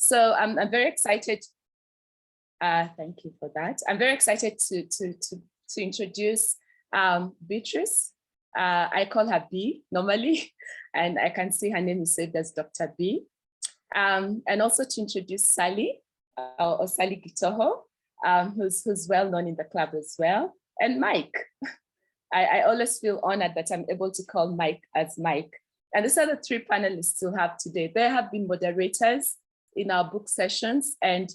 So I'm very excited. Thank you for that. I'm very excited to introduce Beatrice. I call her B normally, and I can see her name is saved as Dr. B. And also to introduce Sally, or Sally Gitoho, who's well known in the club as well, and Mike. I always feel honored that I'm able to call Mike as Mike. And these are the three panelists we'll have today. They have been moderators in our book sessions, and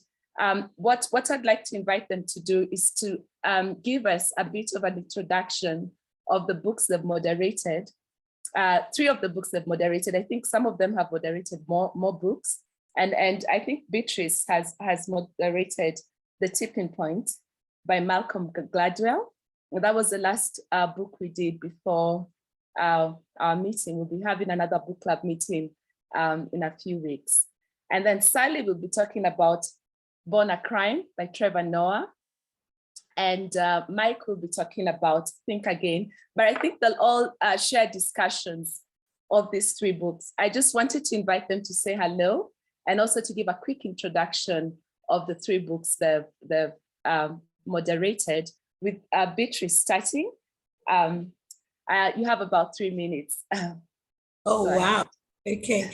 what I'd like to invite them to do is to give us a bit of an introduction of the books they've moderated. Three of the books they've moderated. I think some of them have moderated more books. And I think Beatrice has moderated The Tipping Point by Malcolm Gladwell. That was the last book we did before our meeting. We'll be having another book club meeting in a few weeks. And then Sally will be talking about Born a Crime by Trevor Noah. And Mike will be talking about Think Again. But I think they'll all share discussions of these three books. I just wanted to invite them to say hello and also to give a quick introduction of the three books they've moderated, with Beatrice starting. You have about 3 minutes. Oh, wow. Okay.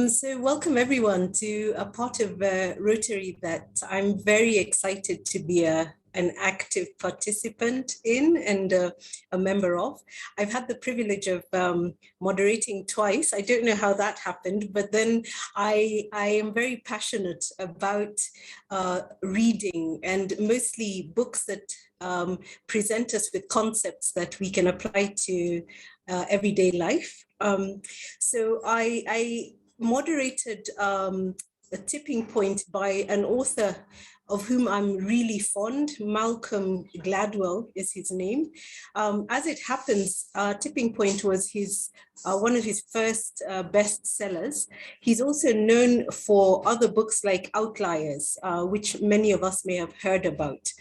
So welcome everyone to a part of Rotary that I'm very excited to be an active participant in and a member of. I've had the privilege of moderating twice. I don't know how that happened, but then I am very passionate about reading, and mostly books that present us with concepts that we can apply to everyday life. So I moderated A Tipping Point by an author of whom I'm really fond. Malcolm Gladwell is his name. As it happens, Tipping Point was one of his first bestsellers. He's also known for other books like Outliers, which many of us may have heard about.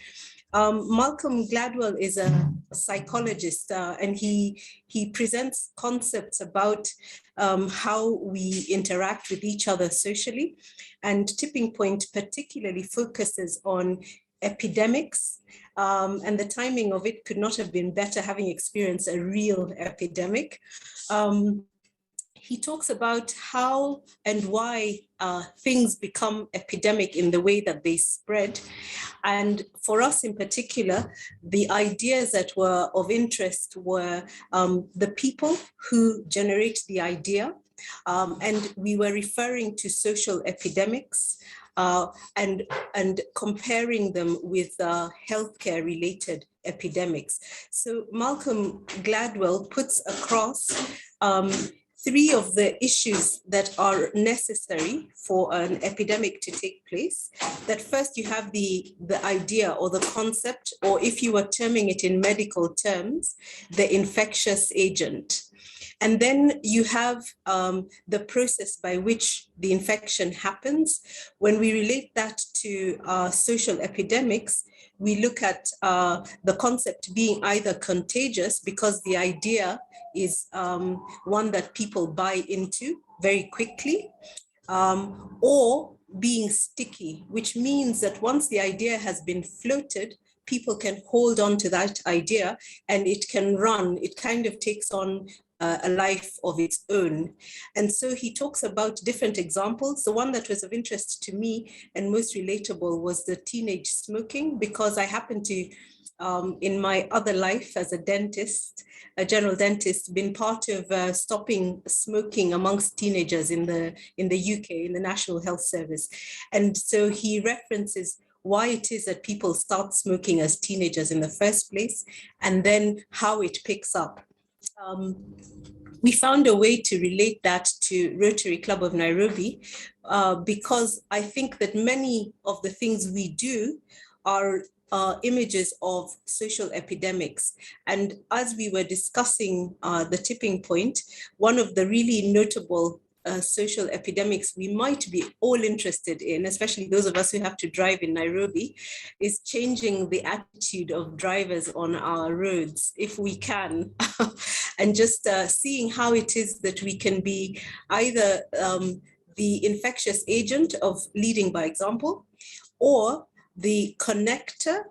Malcolm Gladwell is a psychologist, and he presents concepts about how we interact with each other socially. And Tipping Point particularly focuses on epidemics, and the timing of it could not have been better, having experienced a real epidemic. He talks about how and why things become epidemic in the way that they spread. And for us in particular, the ideas that were of interest were the people who generate the idea. And we were referring to social epidemics and comparing them with healthcare related epidemics. So Malcolm Gladwell puts across three of the issues that are necessary for an epidemic to take place. That first you have the idea or the concept, or if you were terming it in medical terms, the infectious agent. And then you have the process by which the infection happens. When we relate that to social epidemics, we look at the concept being either contagious, because the idea is one that people buy into very quickly, or being sticky, which means that once the idea has been floated, people can hold on to that idea and it can run. It kind of takes on a life of its own. And so he talks about different examples. The one that was of interest to me and most relatable was the teenage smoking, because I happen to, in my other life as a dentist, a general dentist, been part of stopping smoking amongst teenagers in the UK, in the National Health Service. And so he references why it is that people start smoking as teenagers in the first place, and then how it picks up. We found a way to relate that to Rotary Club of Nairobi, because I think that many of the things we do are images of social epidemics. And as we were discussing the tipping point, one of the really notable social epidemics we might be all interested in, especially those of us who have to drive in Nairobi, is changing the attitude of drivers on our roads, if we can, and just seeing how it is that we can be either the infectious agent of leading by example, or the connector,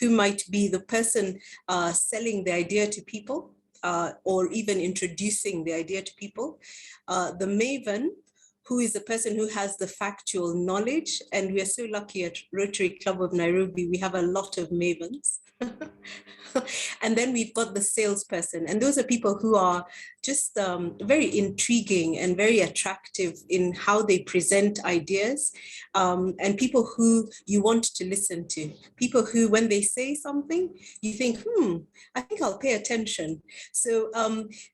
who might be the person selling the idea to people, or even introducing the idea to people, the maven, who is the person who has the factual knowledge. And we are so lucky at Rotary Club of Nairobi, we have a lot of mavens. And then we've got the salesperson, and those are people who are just very intriguing and very attractive in how they present ideas, and people who you want to listen to, people who, when they say something, you think, I think I'll pay attention. So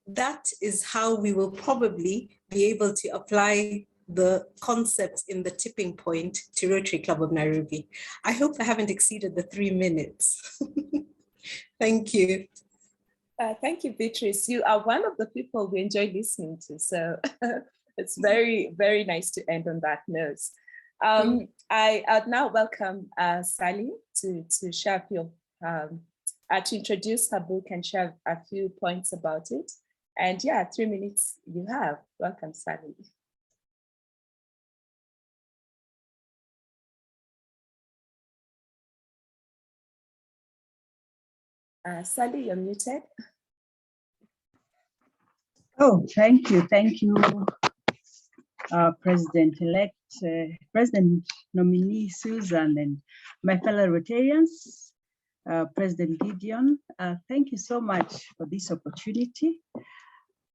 that is how we will probably be able to apply the concepts in the tipping point to Rotary Club of Nairobi. I hope I haven't exceeded the 3 minutes. Thank you. Thank you, Beatrice. You are one of the people we enjoy listening to. So it's very, very nice to end on that note. I'd now welcome Sally to share a few, to introduce her book and share a few points about it. And yeah, 3 minutes you have. Welcome, Sally. Sally, you're muted. Oh, thank you. Thank you, President-elect, President nominee Susan, and my fellow Rotarians, President Gideon. Thank you so much for this opportunity.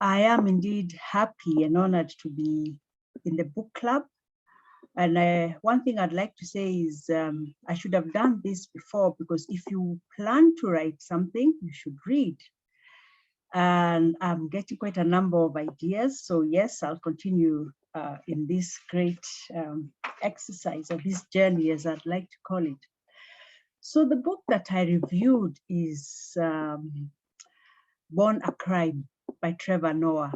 I am indeed happy and honored to be in the book club. And one thing I'd like to say is I should have done this before, because if you plan to write something, you should read. And I'm getting quite a number of ideas. So yes, I'll continue in this great exercise, or this journey, as I'd like to call it. So the book that I reviewed is Born a Crime by Trevor Noah.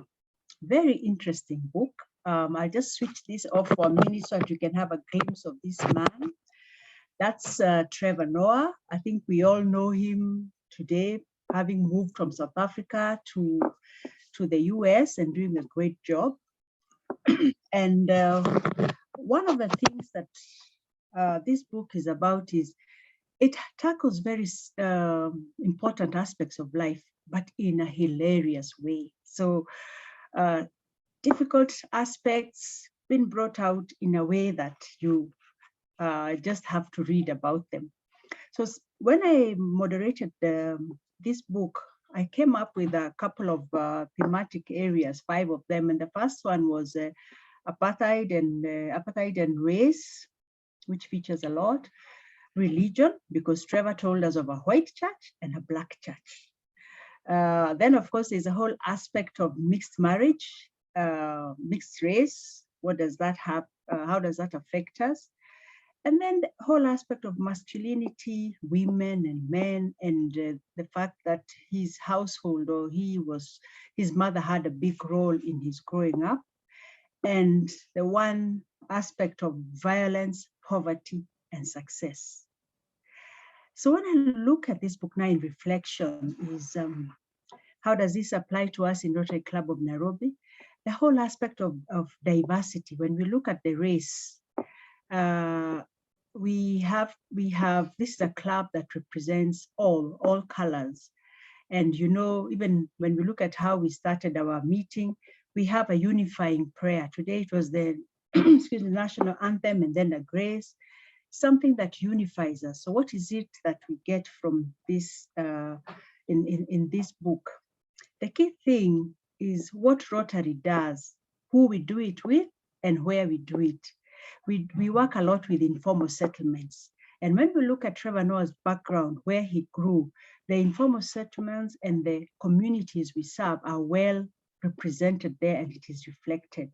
Very interesting book. I just switched this off for a minute so that you can have a glimpse of this man. That's Trevor Noah. I think we all know him today, having moved from South Africa to the US and doing a great job. And one of the things that this book is about is it tackles very important aspects of life, but in a hilarious way. So difficult aspects been brought out in a way that you just have to read about them. So when I moderated this book, I came up with a couple of thematic areas, 5 of them. And the first one was apartheid and race, which features a lot. Religion, because Trevor told us of a white church and a black church. Then, of course, there's a whole aspect of mixed marriage, mixed race. What does that have? How does that affect us? And then the whole aspect of masculinity, women and men, and the fact that his household, or his mother had a big role in his growing up, and the one aspect of violence, poverty, and success. So when I look at this book now in reflection is, how does this apply to us in Rotary Club of Nairobi? The whole aspect of diversity. When we look at the race, we have, this is a club that represents all colors. And you know, even when we look at how we started our meeting, we have a unifying prayer. Today it was the national anthem and then a grace, something that unifies us. So what is it that we get from this in this book? The key thing is what Rotary does, who we do it with, and where we do it. We work a lot with informal settlements. And when we look at Trevor Noah's background, where he grew, the informal settlements and the communities we serve are well represented there, and it is reflected.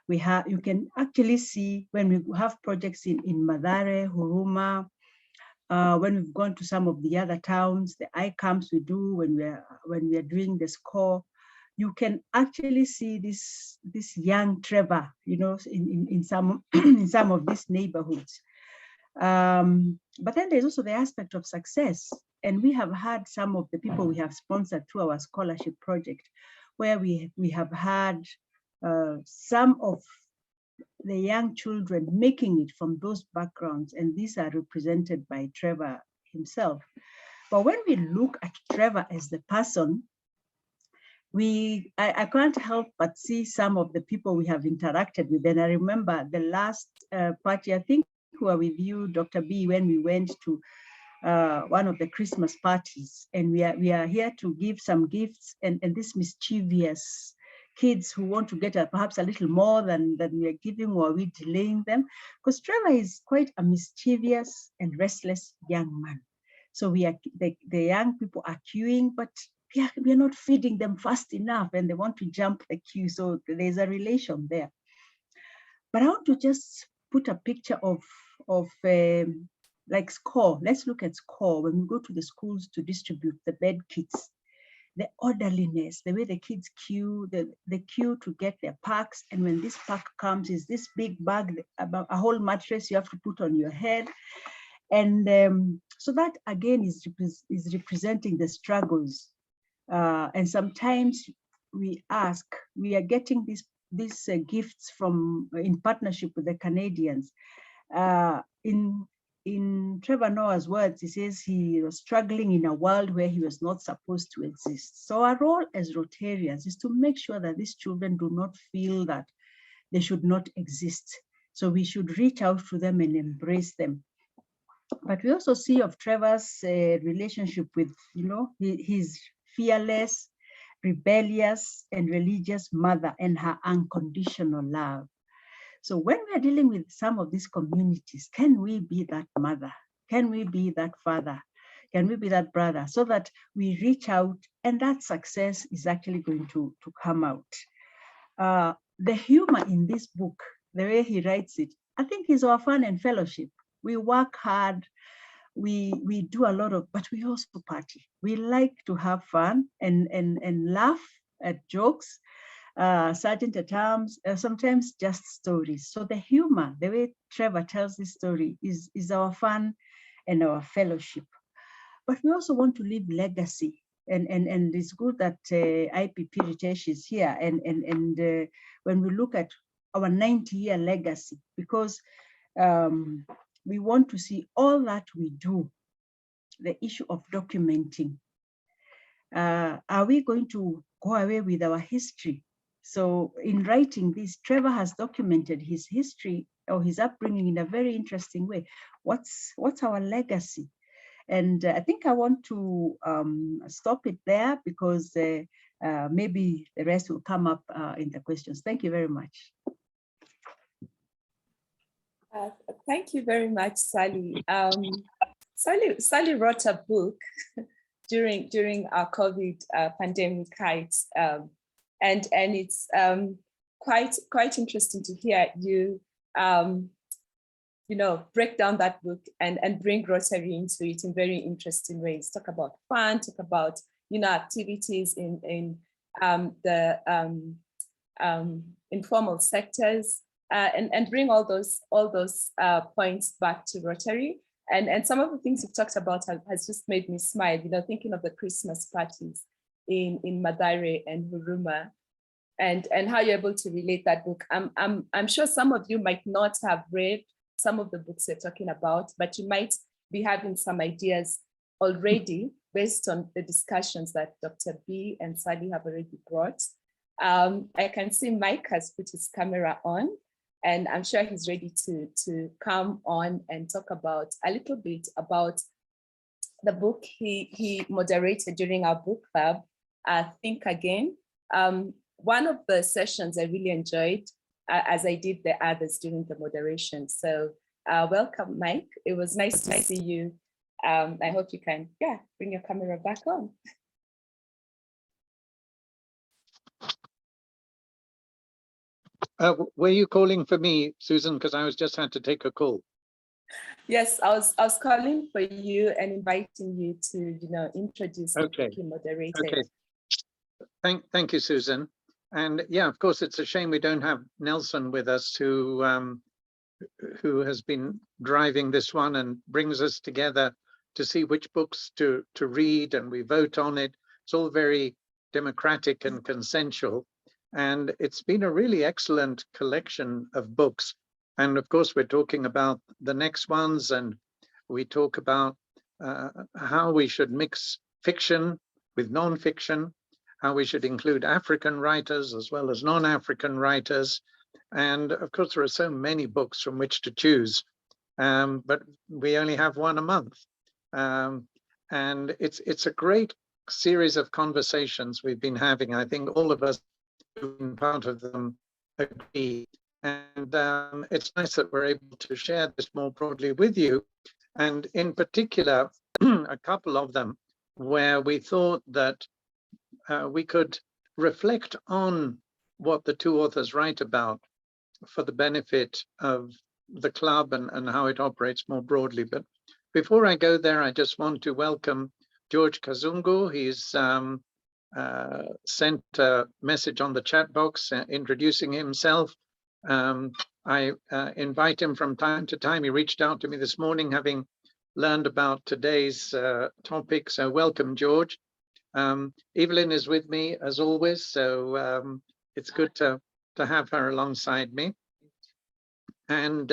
You can actually see when we have projects in Mathare, Huruma, when we've gone to some of the other towns, the I-camps we do when we are doing the score, you can actually see this young Trevor, you know, in some in some of these neighborhoods. But then there's also the aspect of success, and we have had some of the people we have sponsored through our scholarship project, where we have had some of the young children making it from those backgrounds, and these are represented by Trevor himself. But when we look at Trevor as the person, I can't help but see some of the people we have interacted with. And I remember the last party, I think we were with you, Dr. B, when we went to one of the Christmas parties, and we are here to give some gifts, and these mischievous kids who want to get perhaps a little more than we are giving, or are we delaying them? Because Trevor is quite a mischievous and restless young man. So the young people are queuing, but we are not feeding them fast enough, and they want to jump the queue. So there's a relation there. But I want to just put a picture of like SCORE. Let's look at SCORE when we go to the schools to distribute the bed kits. The orderliness, the way the kids queue, the queue to get their packs. And when this pack comes, is this big bag, about a whole mattress you have to put on your head. And so that again is representing the struggles. And sometimes we are getting these gifts in partnership with the Canadians. In Trevor Noah's words, he says he was struggling in a world where he was not supposed to exist. So our role as Rotarians is to make sure that these children do not feel that they should not exist. So we should reach out to them and embrace them. But we also see of Trevor's relationship with, his fearless, rebellious, and religious mother and her unconditional love. So when we're dealing with some of these communities, can we be that mother? Can we be that father? Can we be that brother? So that we reach out, and that success is actually going to come out. The humor in this book, the way he writes it, I think is our fun and fellowship. We work hard, we do a lot of, but we also party. We like to have fun and laugh at jokes, sergeant at arms, sometimes just stories. So the humor, the way Trevor tells this story is our fun and our fellowship. But we also want to leave legacy. And it's good that IPP Ritesh is here. And when we look at our 90-year legacy, because we want to see all that we do, the issue of documenting. Are we going to go away with our history? So in writing this, Trevor has documented his history or his upbringing in a very interesting way. What's our legacy? And I think I want to stop it there, because maybe the rest will come up in the questions. Thank you very much. Thank you very much, Sally. Sally wrote a book during our COVID pandemic heights, and it's quite interesting to hear you break down that book and bring Rotary into it in very interesting ways. Talk about fun, talk about activities in the informal sectors, and bring all those points back to Rotary. And some of the things you've talked about has just made me smile, thinking of the Christmas parties in Mathare and Huruma, and how you're able to relate that book. I'm sure some of you might not have read some of the books you're talking about, but you might be having some ideas already based on the discussions that Dr. B and Sally have already brought. I can see Mike has put his camera on, and I'm sure he's ready to come on and talk about a little bit about the book he moderated during our book club, Think Again. One of the sessions I really enjoyed, as I did the others during the moderation. So welcome, Mike. It was nice to see you. I hope you can, bring your camera back on. Were you calling for me, Susan? Because I was just had to take a call. Yes, I was calling for you and inviting you to, introduce the book you moderated. Okay. Thank you, Susan. And yeah, of course, it's a shame we don't have Nelson with us, who has been driving this one and brings us together to see which books to read, and we vote on it. It's all very democratic and consensual. And it's been a really excellent collection of books. And of course, we're talking about the next ones, and we talk about how we should mix fiction with non-fiction, how we should include African writers as well as non-African writers. And of course, there are so many books from which to choose, but we only have one a month. And it's a great series of conversations we've been having. I think all of us who've been part of them agree. And it's nice that we're able to share this more broadly with you. And in particular, a couple of them where we thought that we could reflect on what the two authors write about for the benefit of the club and how it operates more broadly. But before I go there, I just want to welcome George Kazungu. He's sent a message on the chat box introducing himself. I invite him from time to time. He reached out to me this morning, having learned about today's topic. So welcome, George. Evelyn is with me as always, so it's good to have her alongside me. And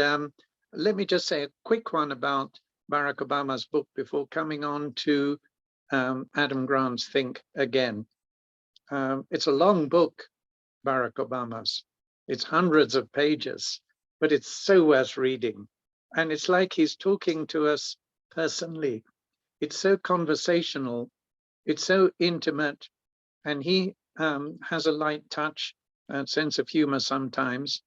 let me just say a quick one about Barack Obama's book before coming on to Adam Grant's Think Again. It's a long book, Barack Obama's. It's hundreds of pages, but it's so worth reading. And it's like he's talking to us personally. It's so conversational, it's so intimate, and he has a light touch and sense of humor sometimes.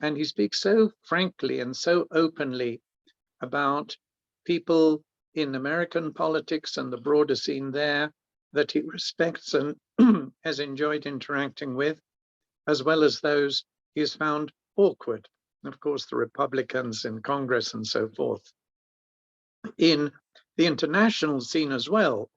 And he speaks so frankly and so openly about people in American politics and the broader scene there that he respects and has enjoyed interacting with, as well as those he's found awkward. And of course, the Republicans in Congress and so forth. In the international scene as well,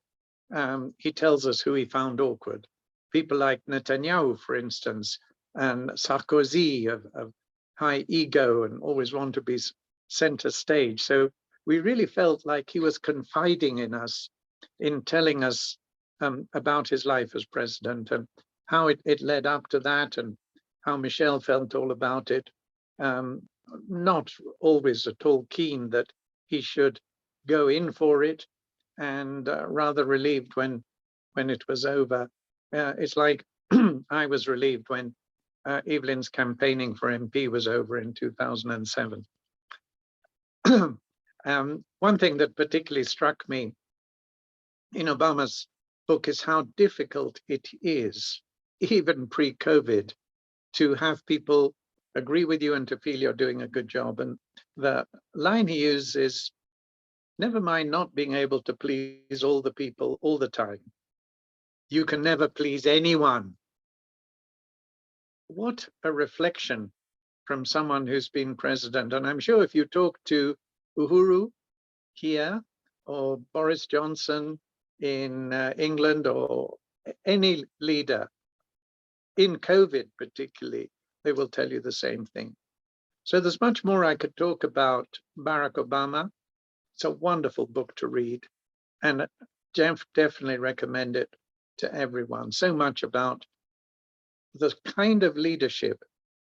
he tells us who he found awkward. People like Netanyahu, for instance, and Sarkozy of high ego and always want to be center stage. So we really felt like he was confiding in us, in telling us about his life as president and how it led up to that and how Michelle felt all about it. Not always at all keen that he should go in for it, and rather relieved when it was over. It's like I was relieved when Evelyn's campaigning for MP was over in 2007. One thing that particularly struck me in Obama's book is how difficult it is, even pre-COVID, to have people agree with you and to feel you're doing a good job. And the line he uses is, never mind not being able to please all the people all the time. You can never please anyone. What a reflection from someone who's been president. And I'm sure if you talk to Uhuru here or Boris Johnson in England or any leader, in COVID particularly, they will tell you the same thing. So there's much more I could talk about Barack Obama. It's a wonderful book to read, and definitely recommend it to everyone. So much about the kind of leadership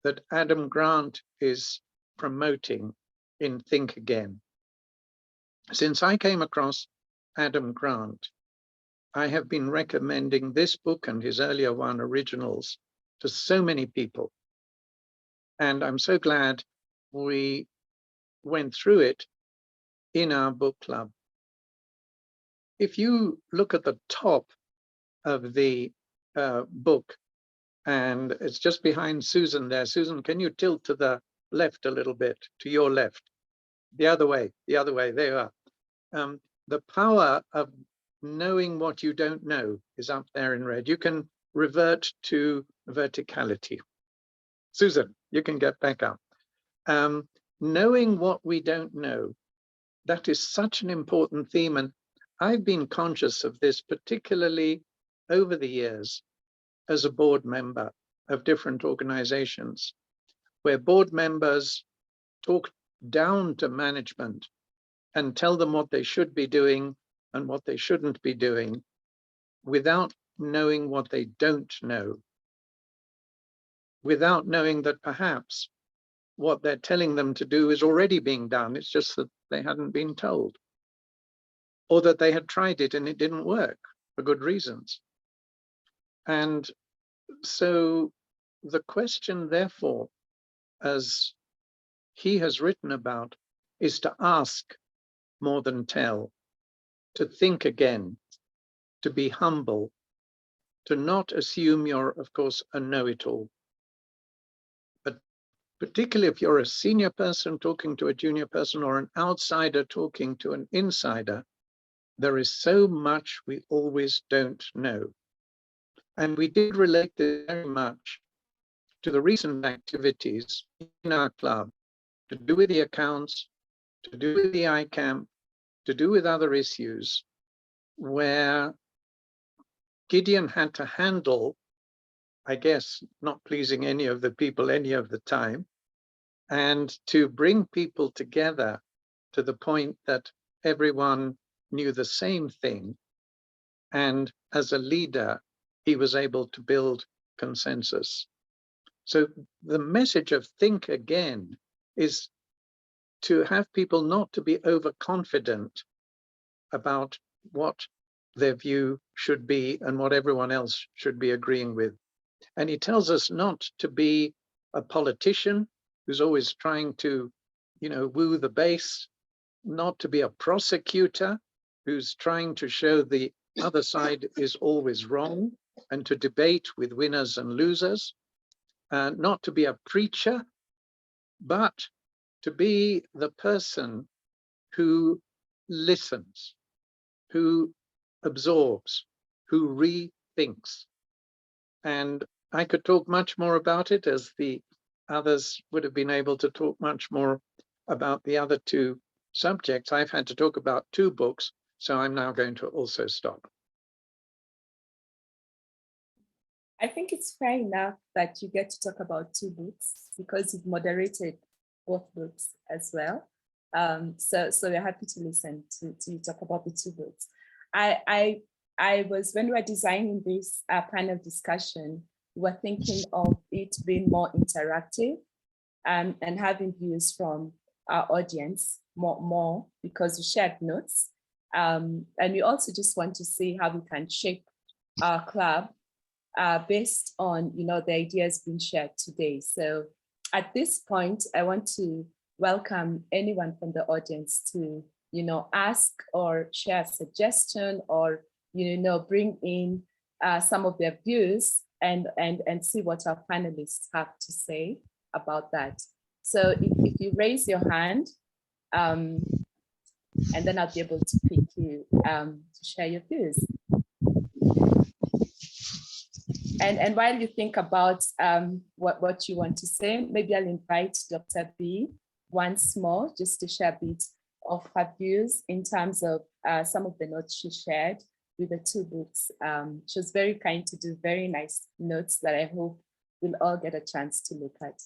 that Adam Grant is promoting in Think Again. Since I came across Adam Grant, I have been recommending this book and his earlier one, Originals, to so many people. And I'm so glad we went through it in our book club. If you look at the top of the book, and it's just behind Susan there. Susan, can you tilt to the left a little bit, to your left? The other way, there you are. The power of knowing what you don't know is up there in red. You can revert to verticality. Susan, you can get back up. Knowing what we don't know, that is such an important theme. And I've been conscious of this, particularly over the years, as a board member of different organizations, where board members talk down to management and tell them what they should be doing and what they shouldn't be doing without knowing what they don't know. without knowing that perhaps what they're telling them to do is already being done. It's just that they hadn't been told, or that they had tried it and it didn't work for good reasons. And so the question, therefore, as he has written about, is to ask more than tell, to think again, to be humble, to not assume you're, of course, a know-it-all. But particularly if you're a senior person talking to a junior person, or an outsider talking to an insider, there is so much we always don't know. And we did relate this very much to the recent activities in our club, to do with the accounts, to do with the ICAMP, to do with other issues, where Gideon had to handle, I guess, not pleasing any of the people any of the time, and to bring people together to the point that everyone knew the same thing. And as a leader, he was able to build consensus. So the message of think again is to have people not to be overconfident about what their view should be and what everyone else should be agreeing with. And he tells us not to be a politician who's always trying to, woo the base, not to be a prosecutor who's trying to show the other side is always wrong, and to debate with winners and losers, not to be a preacher, but to be the person who listens, who absorbs, who rethinks. And I could talk much more about it, as the others would have been able to talk much more about the other two subjects. I've had to talk about 2 books, so I'm now going to also stop. I think it's fair enough that you get to talk about 2 books, because you've moderated both books as well. So we're happy to listen to you talk about the 2 books. I was, when we were designing this panel discussion, we were thinking of it being more interactive, and having views from our audience more because we shared notes. And we also just want to see how we can shape our club based on the ideas being shared today. So at this point, I want to welcome anyone from the audience to ask or share a suggestion, or bring in some of their views and see what our panelists have to say about that. So if you raise your hand, and then I'll be able to pick you to share your views. And while you think about what you want to say, maybe I'll invite Dr. B once more, just to share a bit of her views in terms of some of the notes she shared with the 2 books. She was very kind to do very nice notes that I hope we'll all get a chance to look at.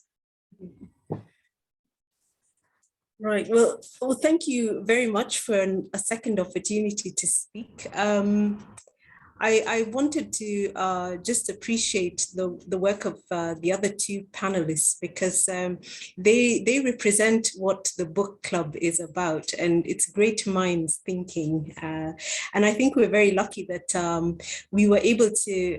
Right. Well, thank you very much for a second opportunity to speak. I wanted to just appreciate the work of the other 2 panelists, because they represent what the book club is about, and it's great minds thinking. And I think we're very lucky that we were able to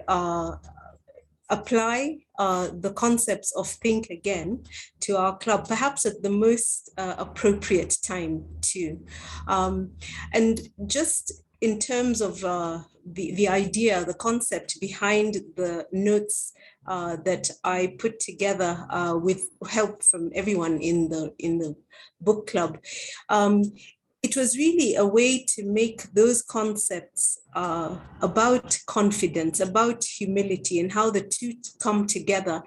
apply the concepts of think again to our club, perhaps at the most appropriate time too. And just in terms of the idea, the concept behind the notes that I put together with help from everyone in the book club, it was really a way to make those concepts about confidence, about humility, and how the 2 come together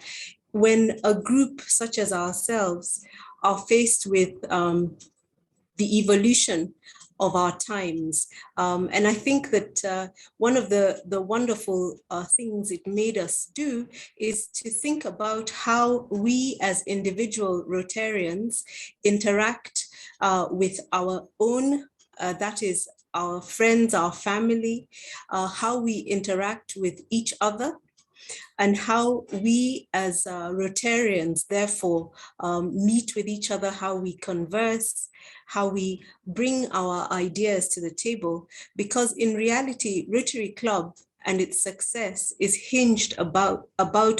when a group such as ourselves are faced with the evolution of our times. And I think that one of the wonderful things it made us do is to think about how we as individual Rotarians interact with our own, that is our friends, our family, how we interact with each other, and how we as Rotarians therefore meet with each other, how we converse, how we bring our ideas to the table, because in reality, Rotary Club and its success is hinged about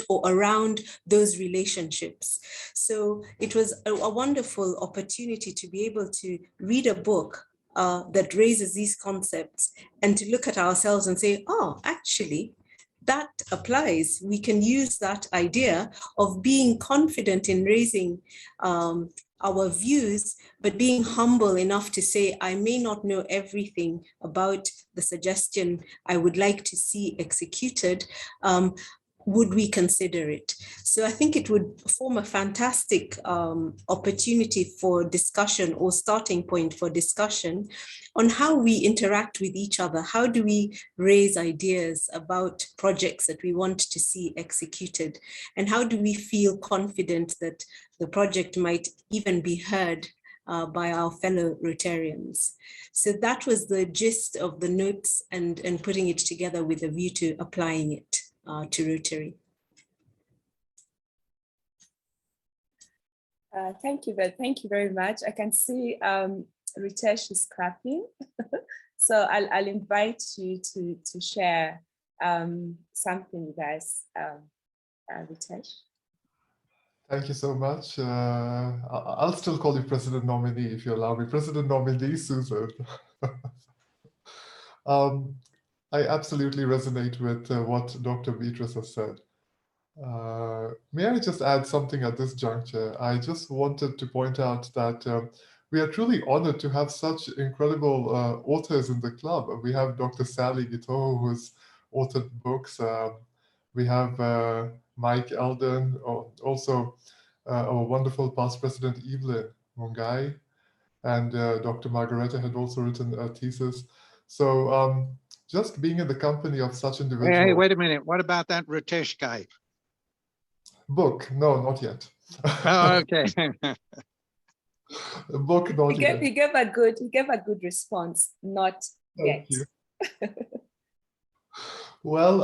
or around those relationships. So it was a wonderful opportunity to be able to read a book that raises these concepts and to look at ourselves and say, oh, actually, that applies. We can use that idea of being confident in raising our views, but being humble enough to say, I may not know everything about the suggestion I would like to see executed. Would we consider it? So I think it would form a fantastic opportunity for discussion, or starting point for discussion, on how we interact with each other. How do we raise ideas about projects that we want to see executed? And how do we feel confident that the project might even be heard by our fellow Rotarians? So that was the gist of the notes, and putting it together with a view to applying it to Rotary. Thank you very much. I can see Ritesh is clapping. So I'll invite you to share something with us, Ritesh. Thank you so much. I'll still call you President Nominee if you allow me. President Nominee Susan. I absolutely resonate with what Dr. Beatrice has said. May I just add something at this juncture? I just wanted to point out that we are truly honored to have such incredible authors in the club. We have Dr. Sally Guiteau, who's authored books. We have Mike Eldon, also our wonderful past president, Evelyn Mungai, and Dr. Margareta had also written a thesis. So just being in the company of such individuals. Hey, wait a minute. What about that Ritesh guy? Book? No, not yet. Oh, okay. Book, not yet. He gave a good response. Not Thank yet. you. Well,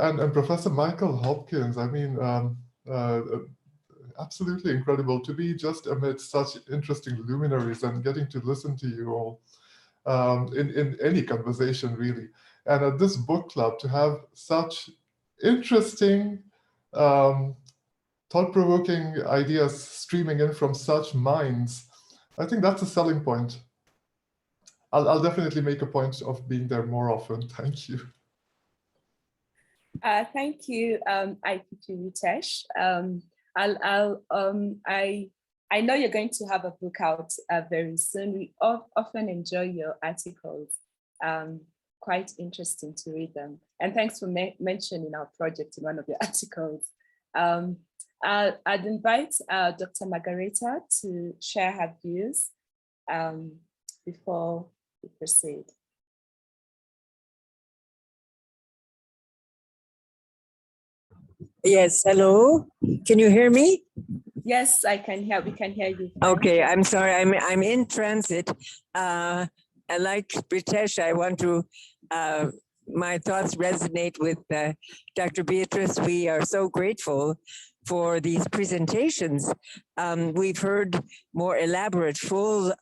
and Professor Michael Hopkins, I mean, absolutely incredible to be just amidst such interesting luminaries and getting to listen to you all in any conversation, really. And at this book club, to have such interesting, thought-provoking ideas streaming in from such minds, I think that's a selling point. I'll definitely make a point of being there more often. Thank you. Thank you, IPP Ritesh. I know you're going to have a book out very soon. We often enjoy your articles. Quite interesting to read them. And thanks for mentioning our project in one of your articles. I'd invite Dr. Margareta to share her views before we proceed. Yes, hello. Can you hear me? Yes, I can hear. We can hear you. Okay, I'm sorry. I'm in transit. Like Ritesh, I want to. My thoughts resonate with Dr. Beatrice. We are so grateful for these presentations. We've heard more elaborate, full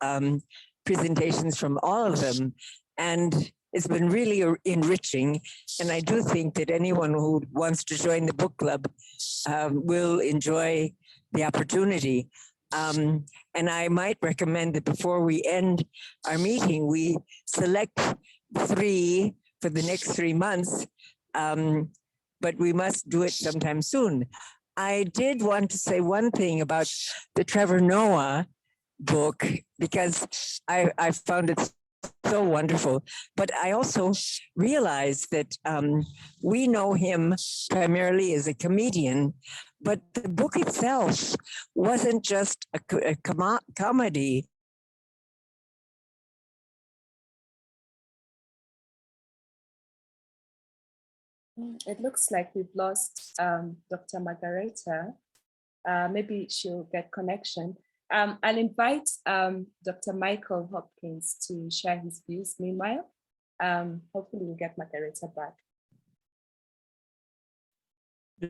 presentations from all of them, and it's been really enriching. And I do think that anyone who wants to join the book club will enjoy the opportunity. And I might recommend that before we end our meeting, we select 3 for the next 3 months, but we must do it sometime soon. I did want to say one thing about the Trevor Noah book, because I found it so wonderful. But I also realized that we know him primarily as a comedian, but the book itself wasn't just a comedy. It looks like we've lost Dr. Margareta. Maybe she'll get connection. I'll invite Dr. Michael Hopkins to share his views. Meanwhile, hopefully we'll get Margareta back.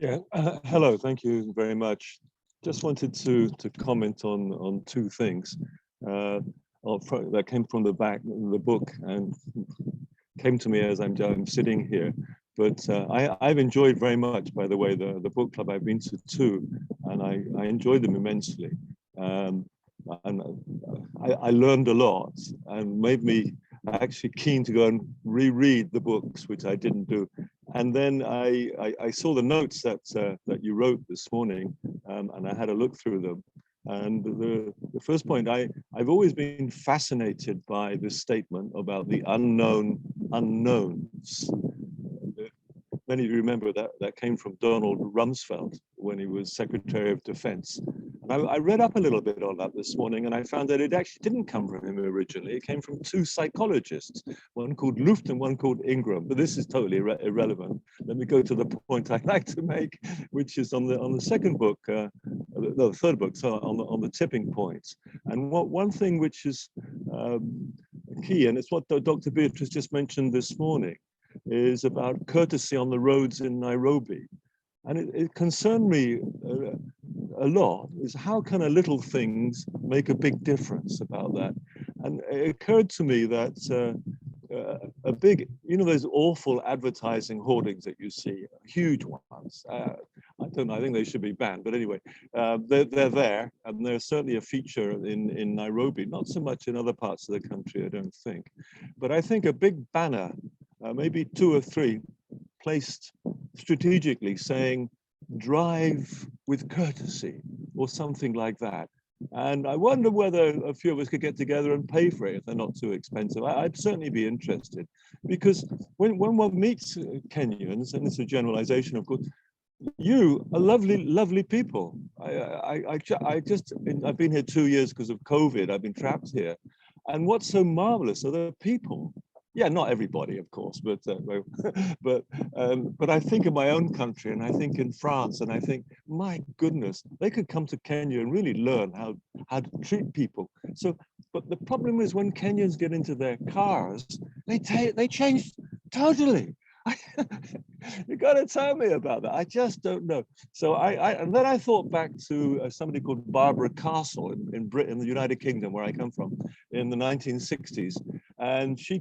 Yeah, hello, thank you very much. Just wanted to comment on two things that came from the back of the book and came to me as I'm sitting here. But I've enjoyed very much, by the way, the book club. I've been to two, and I enjoyed them immensely. And I learned a lot and made me actually keen to go and reread the books, which I didn't do. And then I saw the notes that you wrote this morning, and I had a look through them. And the first point, I've always been fascinated by this statement about the unknown unknowns. Many of you remember that came from Donald Rumsfeld when he was Secretary of Defense. And I read up a little bit on that this morning, and I found that it actually didn't come from him originally. It came from two psychologists, one called Luft and one called Ingram. But this is totally irrelevant. Let me go to the point I'd like to make, which is on the second book, the third book, so on the tipping points. And one thing which is key, and it's what Dr. Beatrice just mentioned this morning, is about courtesy on the roads in Nairobi. And it concerned me a lot, is how can a little things make a big difference about that? And it occurred to me that a big, you know, those awful advertising hoardings that you see, huge ones. I don't know, I think they should be banned, but anyway, they're there, and they're certainly a feature in Nairobi, not so much in other parts of the country, I don't think. But I think a big banner, maybe 2 or 3, placed strategically saying, drive with courtesy, or something like that. And I wonder whether a few of us could get together and pay for it if they're not too expensive. I'd certainly be interested, because when one meets Kenyans, and it's a generalization, of course, you are lovely, lovely people. I've been here 2 years because of COVID. I've been trapped here. And what's so marvelous are the people. Yeah, not everybody, of course, but I think of my own country, and I think in France, and I think, my goodness, they could come to Kenya and really learn how to treat people. So, but the problem is when Kenyans get into their cars, they change totally. You got to tell me about that. I just don't know. So and then I thought back to somebody called Barbara Castle in Britain, the United Kingdom, where I come from, in the 1960s. And she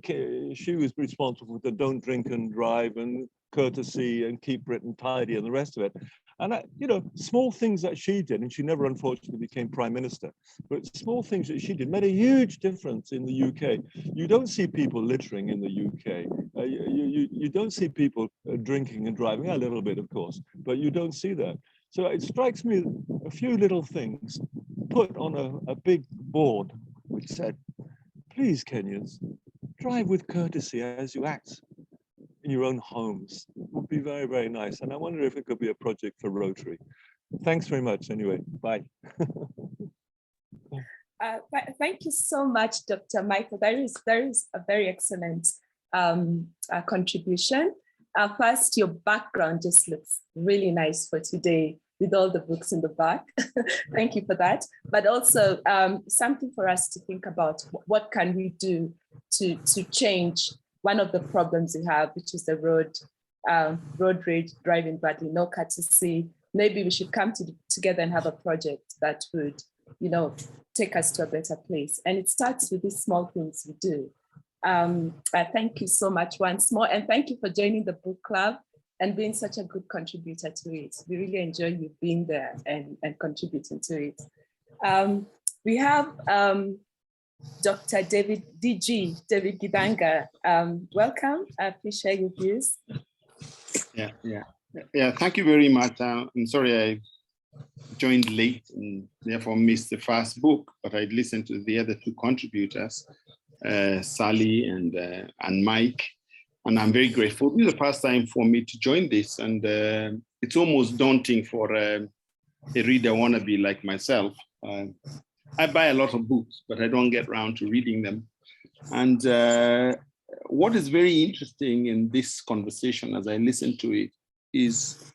was responsible for the don't drink and drive and courtesy and keep Britain tidy and the rest of it. And, you know, small things that she did, and she never unfortunately became prime minister, but small things that she did made a huge difference in the UK. You don't see people littering in the UK. You don't see people drinking and driving, a little bit, of course, but you don't see that. So it strikes me a few little things put on a big board which said, please, Kenyans, drive with courtesy as you act in your own homes. It would be very, very nice. And I wonder if it could be a project for Rotary. Thanks very much anyway. Bye. Thank you so much, Dr. Michael. That is a very excellent contribution. First, your background just looks really nice for today with all the books in the back. Thank you for that. But also something for us to think about, what can we do to change one of the problems we have, which is the road rage, driving badly, no courtesy. Maybe we should come together and have a project that would, you know, take us to a better place. And it starts with these small things we do. Thank you so much once more. And thank you for joining the book club and being such a good contributor to it. We really enjoy you being there and contributing to it. We have Dr. David Gidanga. Welcome. Please share your views. Yeah. Thank you very much. I'm sorry I joined late and therefore missed the first book, but I listened to the other 2 contributors, Sally and Mike, and I'm very grateful. This is the first time for me to join this, and it's almost daunting for a reader wannabe like myself. I buy a lot of books, but I don't get around to reading them. And what is very interesting in this conversation as I listen to it is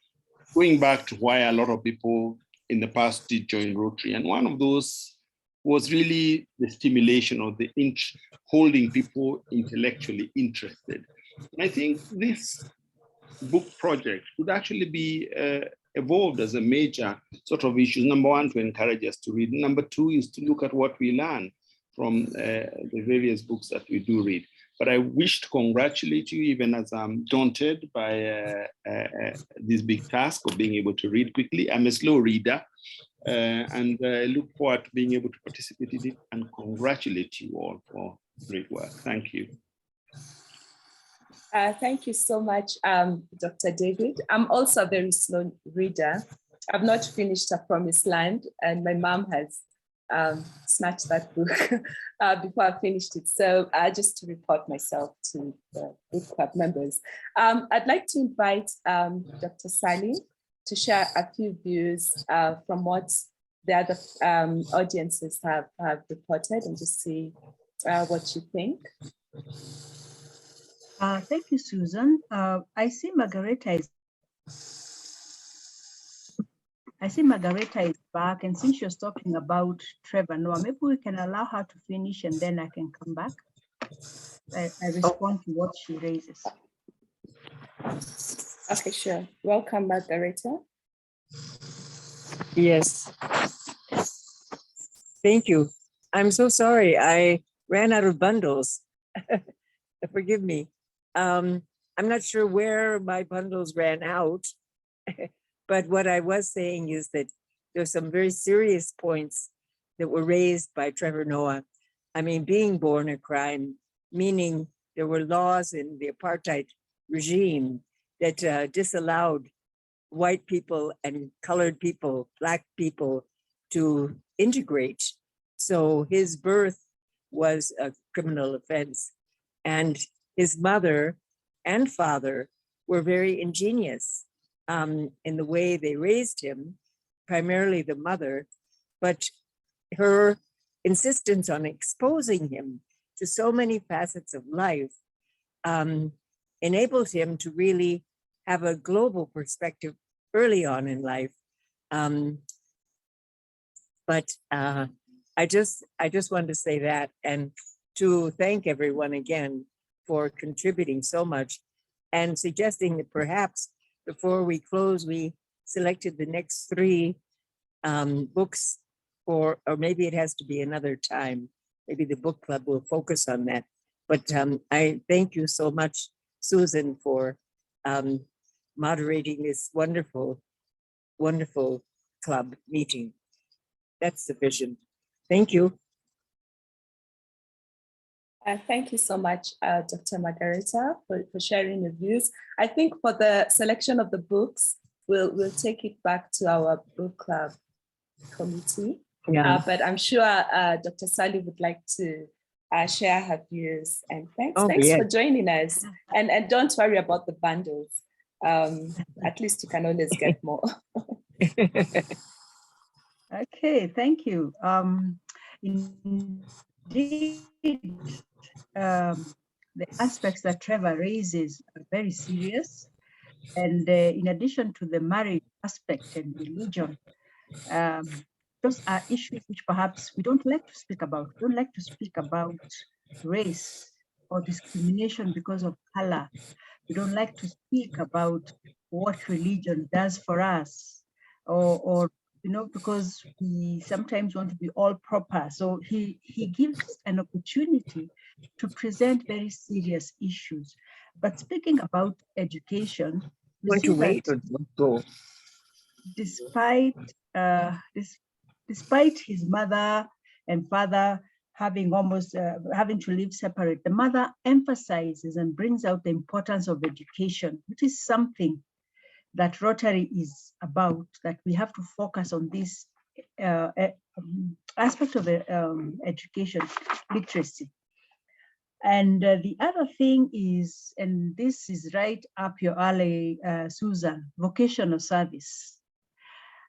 going back to why a lot of people in the past did join Rotary. And one of those was really the stimulation of the holding people intellectually interested. And I think this book project could actually be evolved as a major sort of issue. Number one, to encourage us to read. Number two is to look at what we learn from the various books that we do read. But I wish to congratulate you, even as I'm daunted by this big task of being able to read quickly. I'm a slow reader, and I look forward to being able to participate in it and congratulate you all for great work. Thank you. Thank you so much, Dr. David. I'm also a very slow reader. I've not finished A Promised Land, and my mom has snatched that book before I finished it. So just to report myself to the book club members. I'd like to invite Dr. Sally to share a few views from what the other audiences have reported, and just see what you think. Thank you, Susan. I see Margareta is back, and since you're talking about Trevor Noah, maybe we can allow her to finish and then I can come back. I respond to what she raises. Okay, sure. Welcome, Margareta. Yes. Thank you. I'm so sorry. I ran out of bundles. Forgive me. I'm not sure where my bundles ran out, but what I was saying is that there's some very serious points that were raised by Trevor Noah. I mean, being born a crime, meaning there were laws in the apartheid regime that disallowed white people and colored people, Black people, to integrate. So his birth was a criminal offense. And his mother and father were very ingenious in the way they raised him, primarily the mother, but her insistence on exposing him to so many facets of life enabled him to really have a global perspective early on in life. But I just wanted to say that, and to thank everyone again for contributing so much, and suggesting that perhaps before we close, we selected the next 3 books, or maybe it has to be another time. Maybe the book club will focus on that. But I thank you so much, Susan, for moderating this wonderful, wonderful club meeting. That's the vision. Thank you. Thank you so much, Dr. Margareta, for sharing your views. I think for the selection of the books, we'll take it back to our book club committee. Yeah. But I'm sure Dr. Sally would like to share her views. And thanks yes. for joining us. And don't worry about the bundles. At least you can always get more. Okay, thank you. Indeed, the aspects that Trevor raises are very serious. And in addition to the marriage aspect and religion, those are issues which perhaps we don't like to speak about. We don't like to speak about race or discrimination because of color. We don't like to speak about what religion does for us, or because we sometimes want to be all proper. So he gives an opportunity to present very serious issues. But speaking about education, we see that despite his mother and father having having to live separate, the mother emphasizes and brings out the importance of education, which is something that Rotary is about, that we have to focus on this aspect of education, literacy. And the other thing is, and this is right up your alley, Susan, vocational service.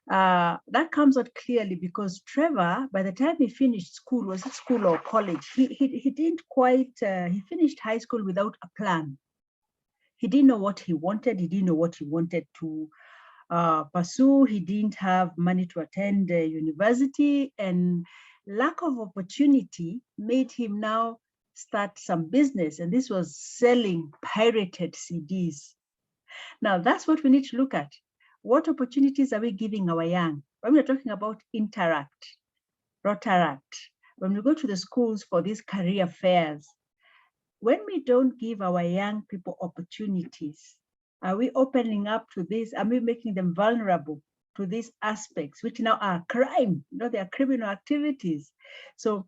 That comes out clearly because Trevor, by the time he finished school, was it school or college? He didn't quite, he finished high school without a plan. He didn't know what he wanted. He didn't know what he wanted to pursue. He didn't have money to attend university, and lack of opportunity made him now start some business. And this was selling pirated CDs. Now, that's what we need to look at. What opportunities are we giving our young? When we're talking about interact, rotaract, when we go to the schools for these career fairs, when we don't give our young people opportunities, are we opening up to this? Are we making them vulnerable to these aspects, which now are crime? You know, they are criminal activities. So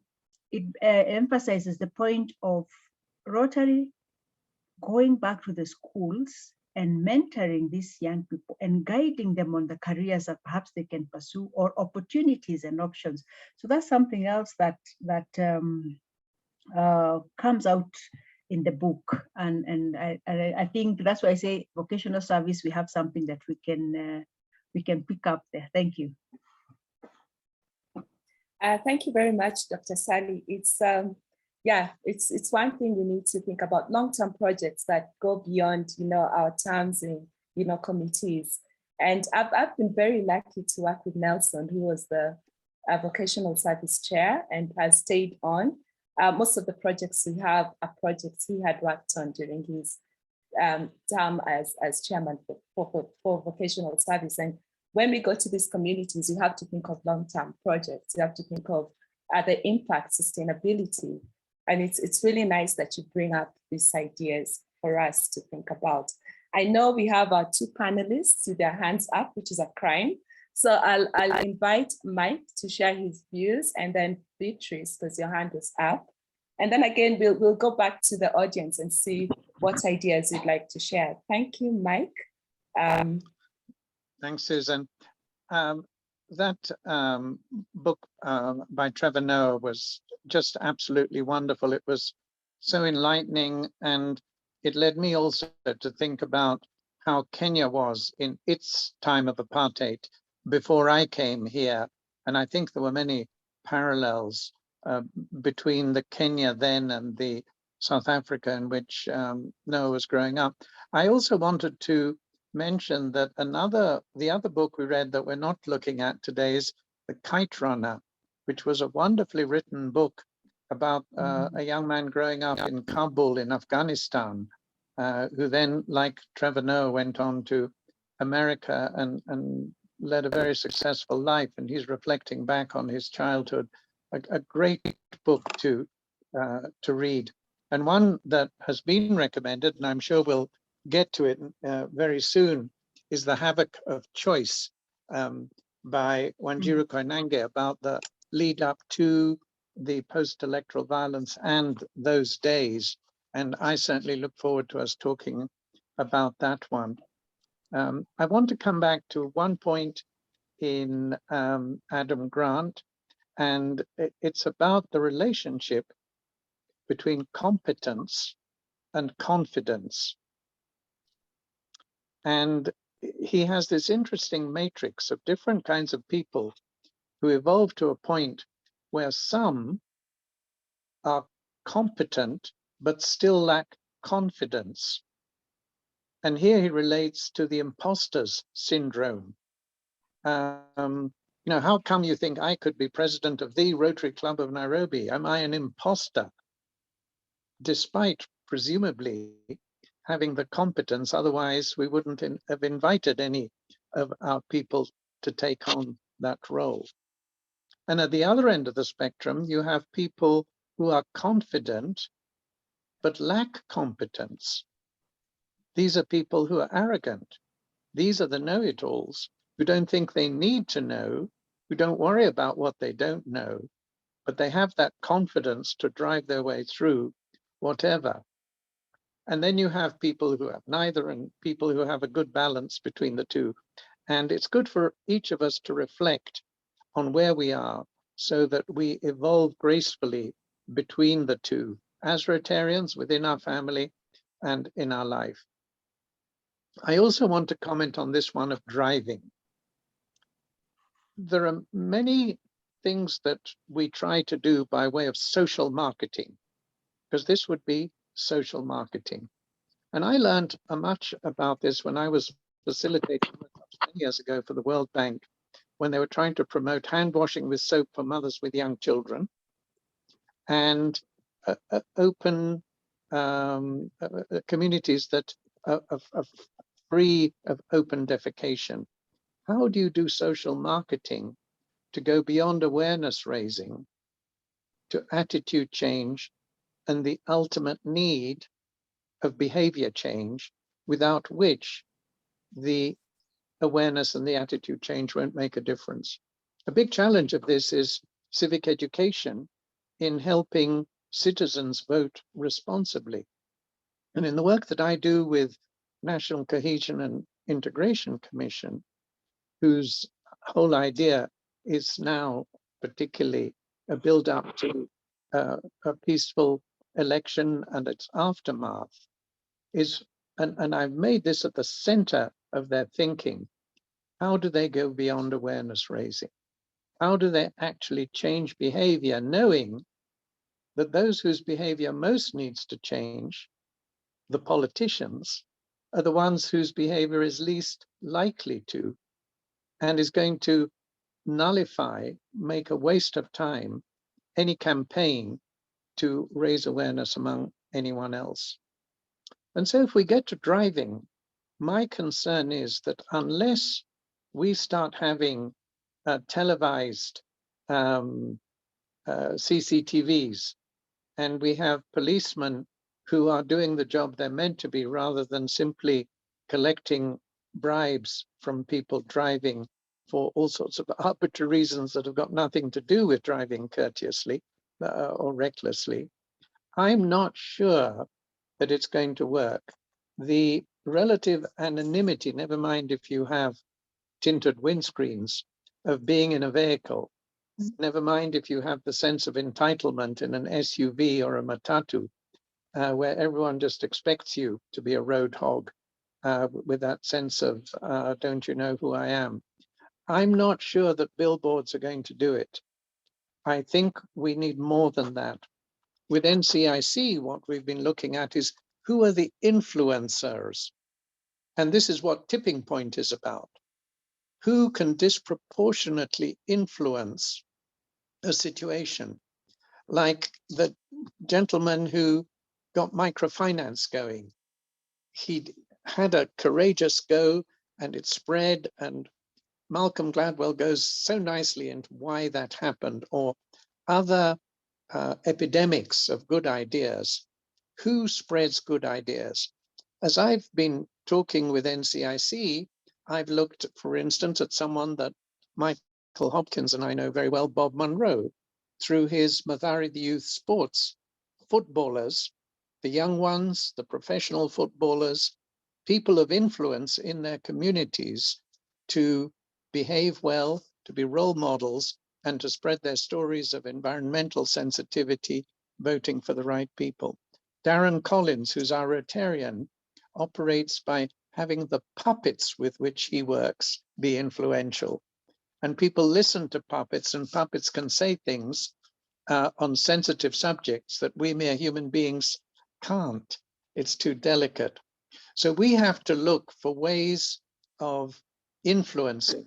it emphasizes the point of Rotary going back to the schools and mentoring these young people and guiding them on the careers that perhaps they can pursue or opportunities and options. So that's something else that comes out in the book, and I think that's why I say vocational service. We have something that we can pick up there. Thank you. Thank you very much, Dr. Sally. It's it's one thing we need to think about, long-term projects that go beyond our terms in committees. And I've been very lucky to work with Nelson, who was the vocational service chair and has stayed on. Most of the projects we have are projects he had worked on during his term as chairman for vocational service. And when we go to these communities, you have to think of long-term projects. You have to think of the impact, sustainability. And it's really nice that you bring up these ideas for us to think about. I know we have our two panelists with their hands up, which is a crime. So I'll invite Mike to share his views, and then Beatrice, because your hand is up. And then again, we'll go back to the audience and see what ideas you'd like to share. Thank you, Mike. Thanks, Susan. That book by Trevor Noah was just absolutely wonderful. It was so enlightening, and it led me also to think about how Kenya was in its time of apartheid before I came here. And I think there were many parallels between the Kenya then and the South Africa in which Noah was growing up. I also wanted to mention that the other book we read that we're not looking at today is The Kite Runner, which was a wonderfully written book about a young man growing up in Kabul in Afghanistan, who then, like Trevor Noah, went on to America and led a very successful life. And he's reflecting back on his childhood. A great book to read. And one that has been recommended, and I'm sure we'll get to it very soon, is The Havoc of Choice by Wanjiru Koinange, about the lead up to the post-electoral violence and those days. And I certainly look forward to us talking about that one. I want to come back to one point in Adam Grant, and it's about the relationship between competence and confidence. And he has this interesting matrix of different kinds of people who evolve to a point where some are competent but still lack confidence. And here he relates to the Impostors Syndrome. How come you think I could be president of the Rotary Club of Nairobi? Am I an imposter? Despite presumably having the competence, otherwise we wouldn't have invited any of our people to take on that role. And at the other end of the spectrum, you have people who are confident but lack competence. These are people who are arrogant. These are the know-it-alls who don't think they need to know, who don't worry about what they don't know, but they have that confidence to drive their way through whatever. And then you have people who have neither, and people who have a good balance between the two. And it's good for each of us to reflect on where we are so that we evolve gracefully between the two, as Rotarians within our family and in our life. I also want to comment on this one of driving. There are many things that we try to do by way of social marketing, because this would be social marketing. And I learned much about this when I was facilitating workshops 10 years ago for the World Bank, when they were trying to promote hand washing with soap for mothers with young children and open communities that of free of open defecation. How do you do social marketing to go beyond awareness raising to attitude change and the ultimate need of behavior change, without which the awareness and the attitude change won't make a difference? A big challenge of this is civic education in helping citizens vote responsibly. And in the work that I do with National Cohesion and Integration Commission, whose whole idea is now particularly a build-up to a peaceful election and its aftermath, is, and I've made this at the center of their thinking, how do they go beyond awareness raising? How do they actually change behavior, knowing that those whose behavior most needs to change, the politicians, are the ones whose behavior is least likely to, and is going to nullify, make a waste of time, any campaign to raise awareness among anyone else. And so if we get to driving, my concern is that unless we start having televised CCTVs, and we have policemen who are doing the job they're meant to be, rather than simply collecting bribes from people driving for all sorts of arbitrary reasons that have got nothing to do with driving courteously or recklessly, I'm not sure that it's going to work. The relative anonymity, never mind if you have tinted windscreens, of being in a vehicle, never mind if you have the sense of entitlement in an SUV or a matatu, where everyone just expects you to be a road hog with that sense of, don't you know who I am? I'm not sure that billboards are going to do it. I think we need more than that. With NCIC, what we've been looking at is who are the influencers? And this is what Tipping Point is about. Who can disproportionately influence a situation? Like the gentleman who got microfinance going. He had a courageous go and it spread, and Malcolm Gladwell goes so nicely into why that happened, or other epidemics of good ideas. Who spreads good ideas? As I've been talking with NCIC, I've looked, for instance, at someone that Michael Hopkins and I know very well, Bob Monroe, through his Mathari the Youth Sports, footballers, the young ones, the professional footballers, people of influence in their communities to behave well, to be role models, and to spread their stories of environmental sensitivity, voting for the right people. Darren Collins, who's our Rotarian, operates by having the puppets with which he works be influential. And people listen to puppets, and puppets can say things on sensitive subjects that we mere human beings can't. It's too delicate. So we have to look for ways of influencing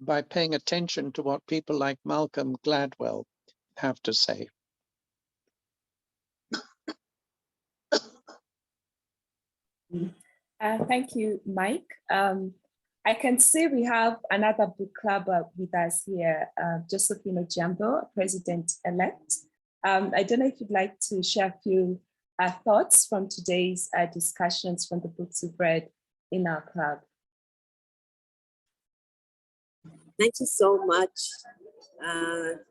by paying attention to what people like Malcolm Gladwell have to say. Thank you, Mike. I can see we have another book club with us here, Josephine Ojiambo, President-elect. I don't know if you'd like to share a few thoughts from today's discussions from the books you've read in our club. Thank you so much,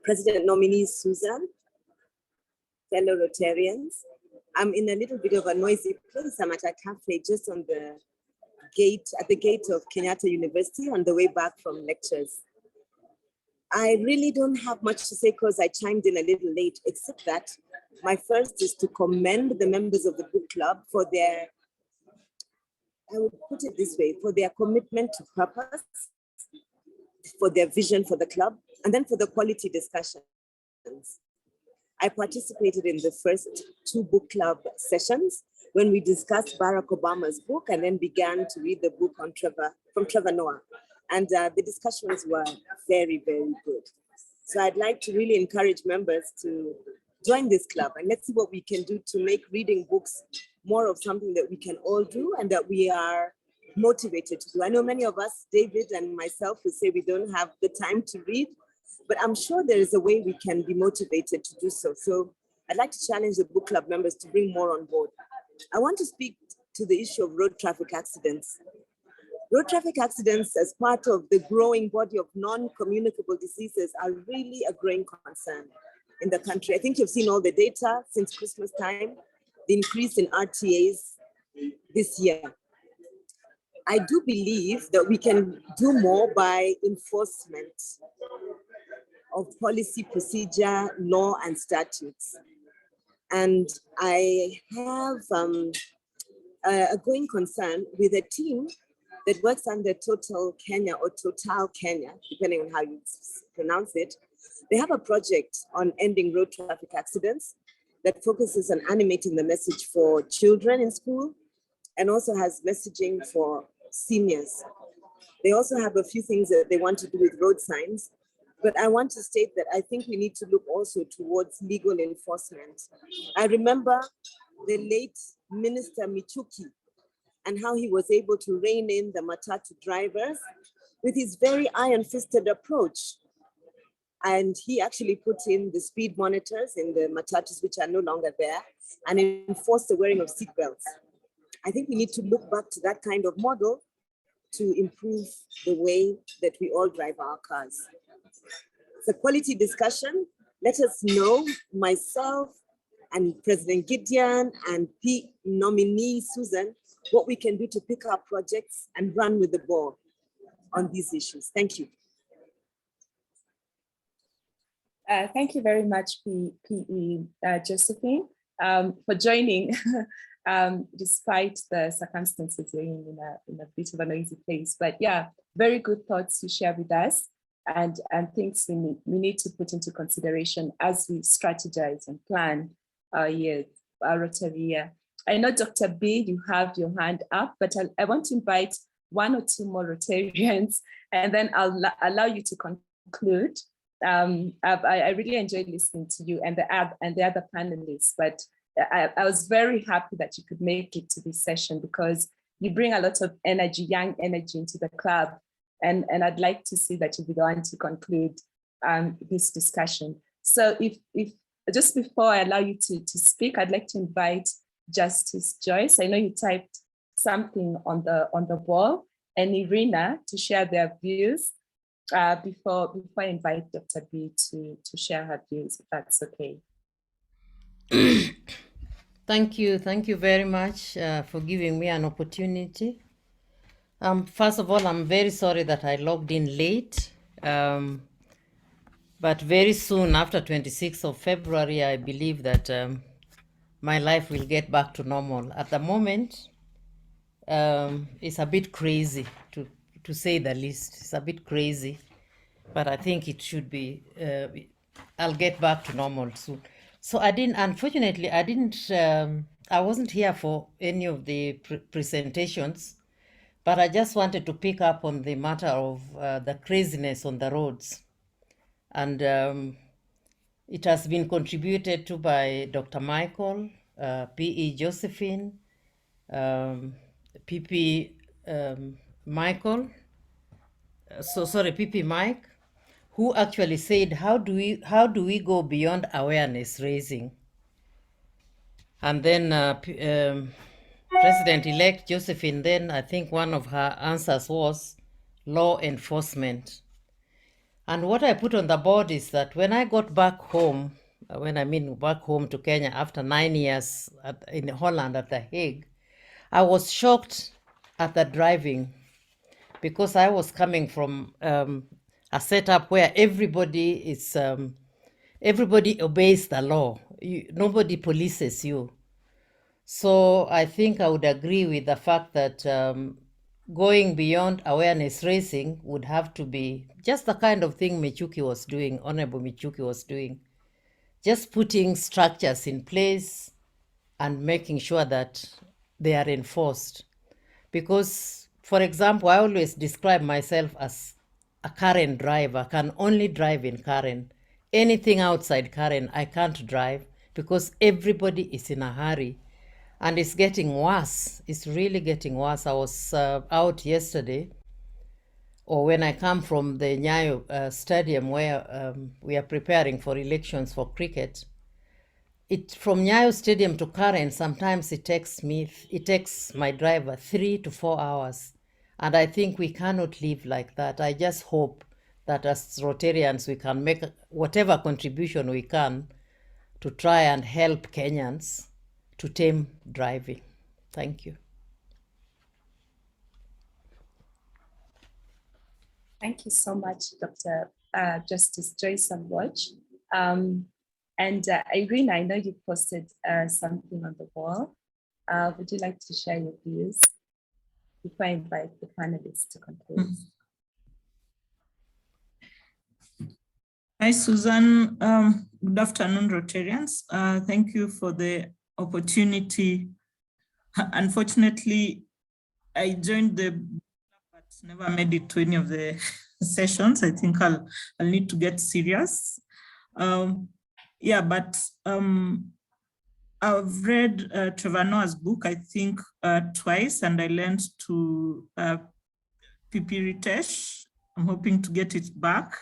President nominee Susan, fellow Rotarians. I'm in a little bit of a noisy place. I'm at a cafe just on the gate, at the gate of Kenyatta University on the way back from lectures. I really don't have much to say because I chimed in a little late, except that my first is to commend the members of the book club for their, I would put it this way, for their commitment to purpose, for their vision for the club, and then for the quality discussions. I participated in the first 2 book club sessions when we discussed Barack Obama's book and then began to read the book on Trevor Noah. And the discussions were very, very good. So I'd like to really encourage members to join this club, and let's see what we can do to make reading books more of something that we can all do and that we are motivated to do. I know many of us, David and myself, will say we don't have the time to read, but I'm sure there is a way we can be motivated to do so. So I'd like to challenge the book club members to bring more on board. I want to speak to the issue of road traffic accidents. Road traffic accidents, as part of the growing body of non-communicable diseases, are really a growing concern in the country. I think you've seen all the data since Christmas time, the increase in RTAs this year. I do believe that we can do more by enforcement of policy, procedure, law, and statutes. And I have a going concern with a team that works under Total Kenya or Total Kenya, depending on how you pronounce it. They have a project on ending road traffic accidents that focuses on animating the message for children in school and also has messaging for seniors. They also have a few things that they want to do with road signs, but I want to state that I think we need to look also towards legal enforcement. I remember the late Minister Michuki and how he was able to rein in the matatu drivers with his very iron-fisted approach. And he actually put in the speed monitors in the matatus, which are no longer there, and enforced the wearing of seatbelts. I think we need to look back to that kind of model to improve the way that we all drive our cars. It's a quality discussion. Let us know, myself and President Gideon and nominee Susan, what we can do to pick up projects and run with the ball on these issues. Thank you. Thank you very much, PE Josephine, for joining, despite the circumstances you're in a bit of a noisy place. But yeah, very good thoughts to share with us, and things we need to put into consideration as we strategize and plan our year, our Rotary year. I know, Dr. B, you have your hand up, but I want to invite one or two more Rotarians, and then I'll allow you to conclude. I really enjoyed listening to you and the other panelists, but I was very happy that you could make it to this session because you bring a lot of energy, young energy into the club. And I'd like to see that you'll be the one to conclude this discussion. So if just before I allow you to speak, I'd like to invite Justice Joyce. I know you typed something on the wall, and Irina to share their views before I invite Dr. B to share her views, if that's okay. Thank you very much for giving me an opportunity. First of all, I'm very sorry that I logged in late, but very soon after 26th of February, I believe that my life will get back to normal. At the moment, it's a bit crazy, to say the least. It's a bit crazy, but I think it should be, I'll get back to normal soon. So unfortunately, I wasn't here for any of the presentations, but I just wanted to pick up on the matter of the craziness on the roads. And it has been contributed to by Dr. Michael, P.E. Josephine, P.P. Michael, P.P. Mike, who actually said, how do we go beyond awareness raising? And then President-elect Josephine, then I think one of her answers was law enforcement. And what I put on the board is that when I got back home, back home to Kenya after 9 years in Holland at The Hague, I was shocked at the driving because I was coming from a setup where everybody obeys the law. Nobody polices you. So I think I would agree with the fact that going beyond awareness raising would have to be just the kind of thing Honorable Michuki was doing, just putting structures in place and making sure that they are enforced. Because, for example, I always describe myself as a Karen driver. I can only drive in Karen. Anything outside Karen, I can't drive because everybody is in a hurry. And it's getting worse. It's really getting worse. I was out yesterday, or when I come from the Nyayo stadium where we are preparing for elections for cricket. From Nyayo Stadium to Karen, sometimes it takes my driver 3 to 4 hours. And I think we cannot live like that. I just hope that as Rotarians, we can make whatever contribution we can to try and help Kenyans to tame driving. Thank you. Thank you so much, Dr. Justice Joyce and Watch. Irene, I know you posted something on the wall. Would you like to share your views before I invite the panelists to conclude? Hi, Susan. Good afternoon, Rotarians. Thank you for the opportunity. Unfortunately, I joined the but never made it to any of the sessions. I think I'll need to get serious. I've read Trevor Noah's book, I think twice, and I learned to PP Ritesh. I'm hoping to get it back.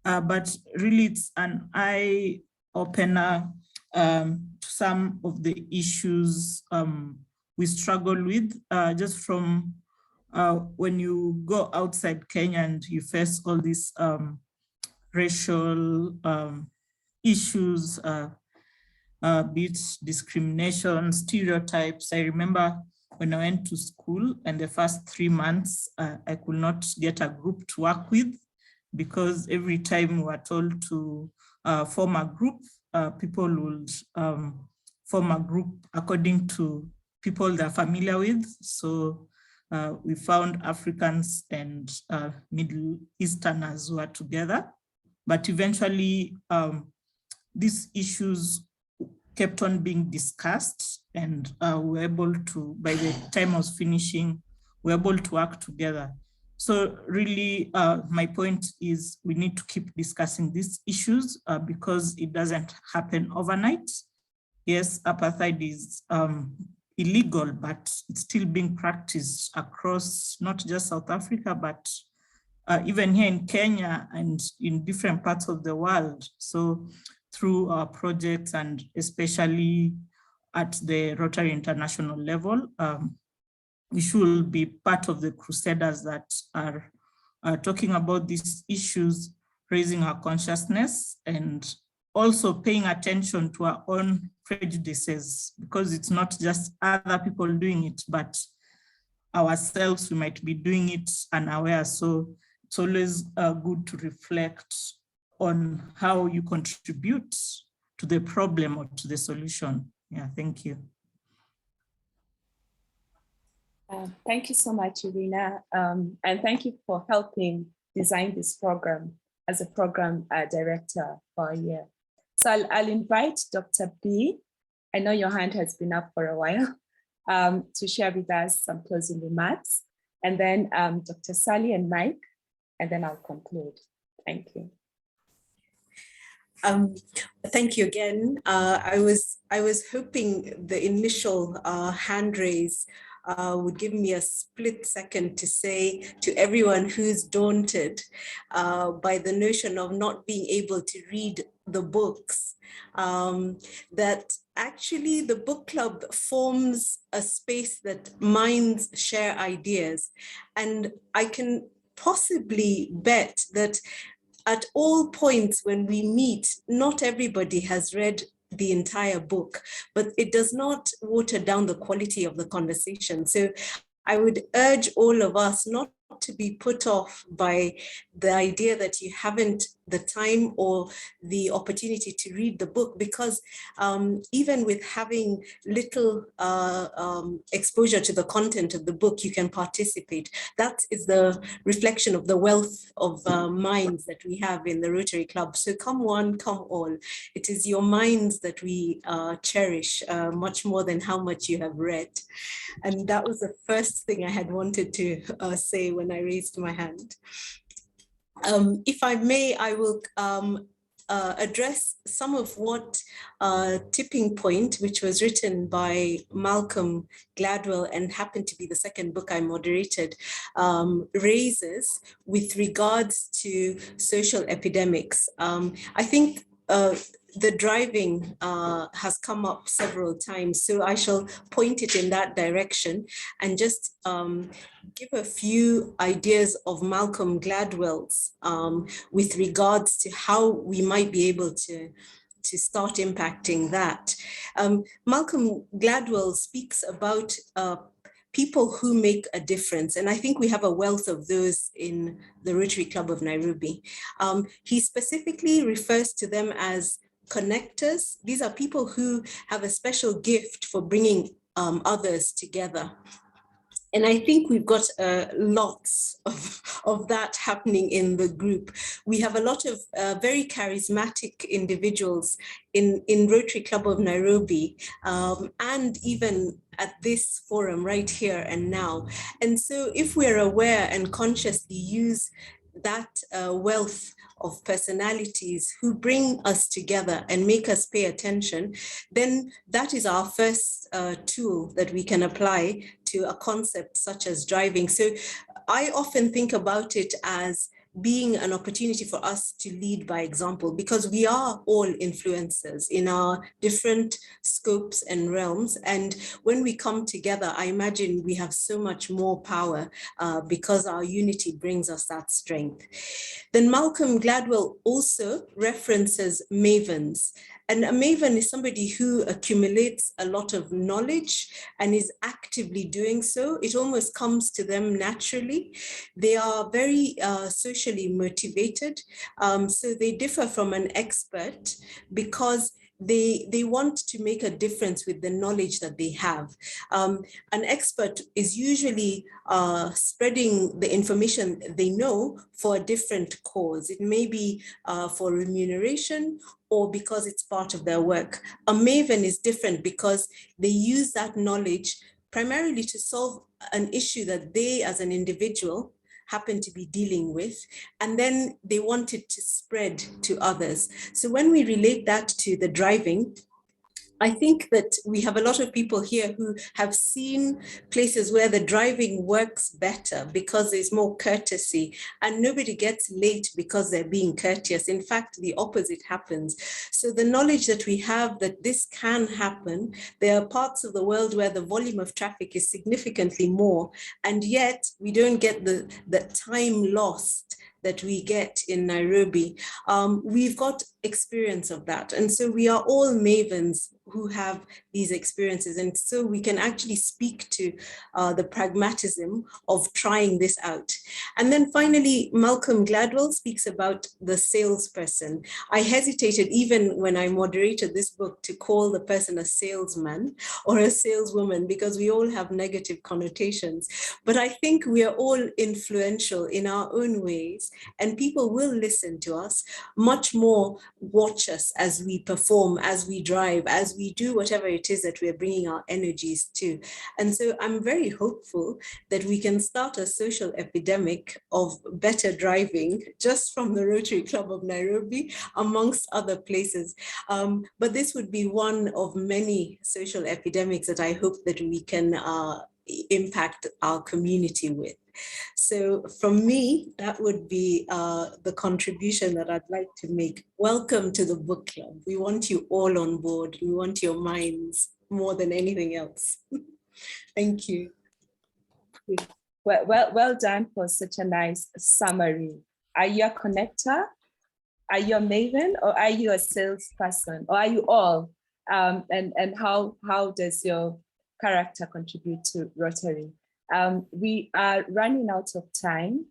But really it's an eye opener to some of the issues we struggle with just from when you go outside Kenya and you face all these racial issues, be it discrimination, stereotypes. I remember when I went to school and the first 3 months, I could not get a group to work with because every time we were told to form a group, people would form a group according to people they're familiar with. So we found Africans and Middle Easterners who are together. But eventually, these issues kept on being discussed and we were able to, by the time I was finishing, we were able to work together. So really, my point is we need to keep discussing these issues because it doesn't happen overnight. Yes, apartheid is illegal, but it's still being practiced across not just South Africa, but even here in Kenya and in different parts of the world. So through our projects and especially at the Rotary International level, we should be part of the crusaders that are talking about these issues, raising our consciousness and also paying attention to our own prejudices, because it's not just other people doing it, but ourselves, we might be doing it unaware. So it's always good to reflect on how you contribute to the problem or to the solution. Yeah, thank you. Thank you so much, Irina. And thank you for helping design this program as a program director for a year. So I'll invite Dr. B. I know your hand has been up for a while to share with us some closing remarks. And then Dr. Sally and Mike, and then I'll conclude. Thank you. Thank you again. I was hoping the initial hand raise would give me a split second to say to everyone who's daunted by the notion of not being able to read the books, that actually the book club forms a space that minds share ideas. And I can possibly bet that at all points when we meet, not everybody has read the entire book, but it does not water down the quality of the conversation. So I would urge all of us not to be put off by the idea that you haven't the time or the opportunity to read the book, because even with having little exposure to the content of the book, you can participate. That is the reflection of the wealth of minds that we have in the Rotary Club. So come one, come all. It is your minds that we cherish much more than how much you have read. And that was the first thing I had wanted to say when I raised my hand. If I may, I will address some of what Tipping Point, which was written by Malcolm Gladwell and happened to be the second book I moderated, raises with regards to social epidemics. I think the driving has come up several times, so I shall point it in that direction and just give a few ideas of Malcolm Gladwell's with regards to how we might be able to start impacting that. Malcolm Gladwell speaks about people who make a difference. And I think we have a wealth of those in the Rotary Club of Nairobi. He specifically refers to them as connectors. These are people who have a special gift for bringing others together. And I think we've got lots of that happening in the group. We have a lot of very charismatic individuals in Rotary Club of Nairobi, and even at this forum right here and now. And so if we're aware and consciously use that wealth of personalities who bring us together and make us pay attention, then that is our first tool that we can apply to a concept such as driving. So I often think about it as being an opportunity for us to lead by example, because we are all influencers in our different scopes and realms. And when we come together, I imagine we have so much more power because our unity brings us that strength. Then Malcolm Gladwell also references mavens. And a maven is somebody who accumulates a lot of knowledge and is actively doing so. It almost comes to them naturally. They are very socially motivated. So they differ from an expert because they want to make a difference with the knowledge that they have. An expert is usually spreading the information they know for a different cause. It may be for remuneration or because it's part of their work. A maven is different because they use that knowledge primarily to solve an issue that they as an individual happen to be dealing with, and then they want it to spread to others. So when we relate that to the driving, I think that we have a lot of people here who have seen places where the driving works better because there's more courtesy and nobody gets late because they're being courteous. In fact, the opposite happens. So the knowledge that we have that this can happen, there are parts of the world where the volume of traffic is significantly more, and yet we don't get the time lost that we get in Nairobi. We've got experience of that. And so we are all mavens who have these experiences. And so we can actually speak to the pragmatism of trying this out. And then finally, Malcolm Gladwell speaks about the salesperson. I hesitated even when I moderated this book to call the person a salesman or a saleswoman because we all have negative connotations. But I think we are all influential in our own ways, and people will listen to us, much more watch us as we perform, as we drive, as we do whatever it is that we're bringing our energies to. And so I'm very hopeful that we can start a social epidemic of better driving just from the Rotary Club of Nairobi, amongst other places. But this would be one of many social epidemics that I hope that we can impact our community with. So from me, that would be the contribution that I'd like to make. Welcome to the book club. We want you all on board. We want your minds more than anything else. Thank you. Well done for such a nice summary. Are you a connector? Are you a maven, or are you a salesperson, or are you all? And how does your character contribute to Rotary? We are running out of time.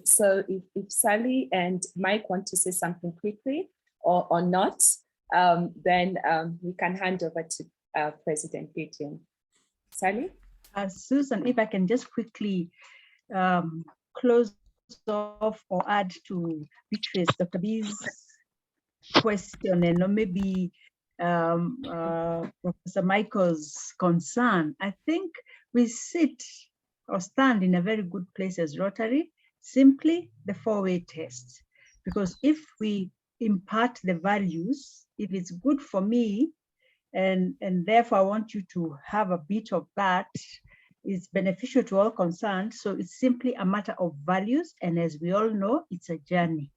So if Sally and Mike want to say something quickly or not, then we can hand over to President Gideon. Sally? Susan, if I can just quickly close off or add to Beatrice, Dr. B's question, and maybe Professor Michael's concern. I think we sit or stand in a very good place as Rotary, simply the four-way test. Because if we impart the values, if it's good for me, and therefore I want you to have a bit of that, is beneficial to all concerned. So it's simply a matter of values. And as we all know, it's a journey.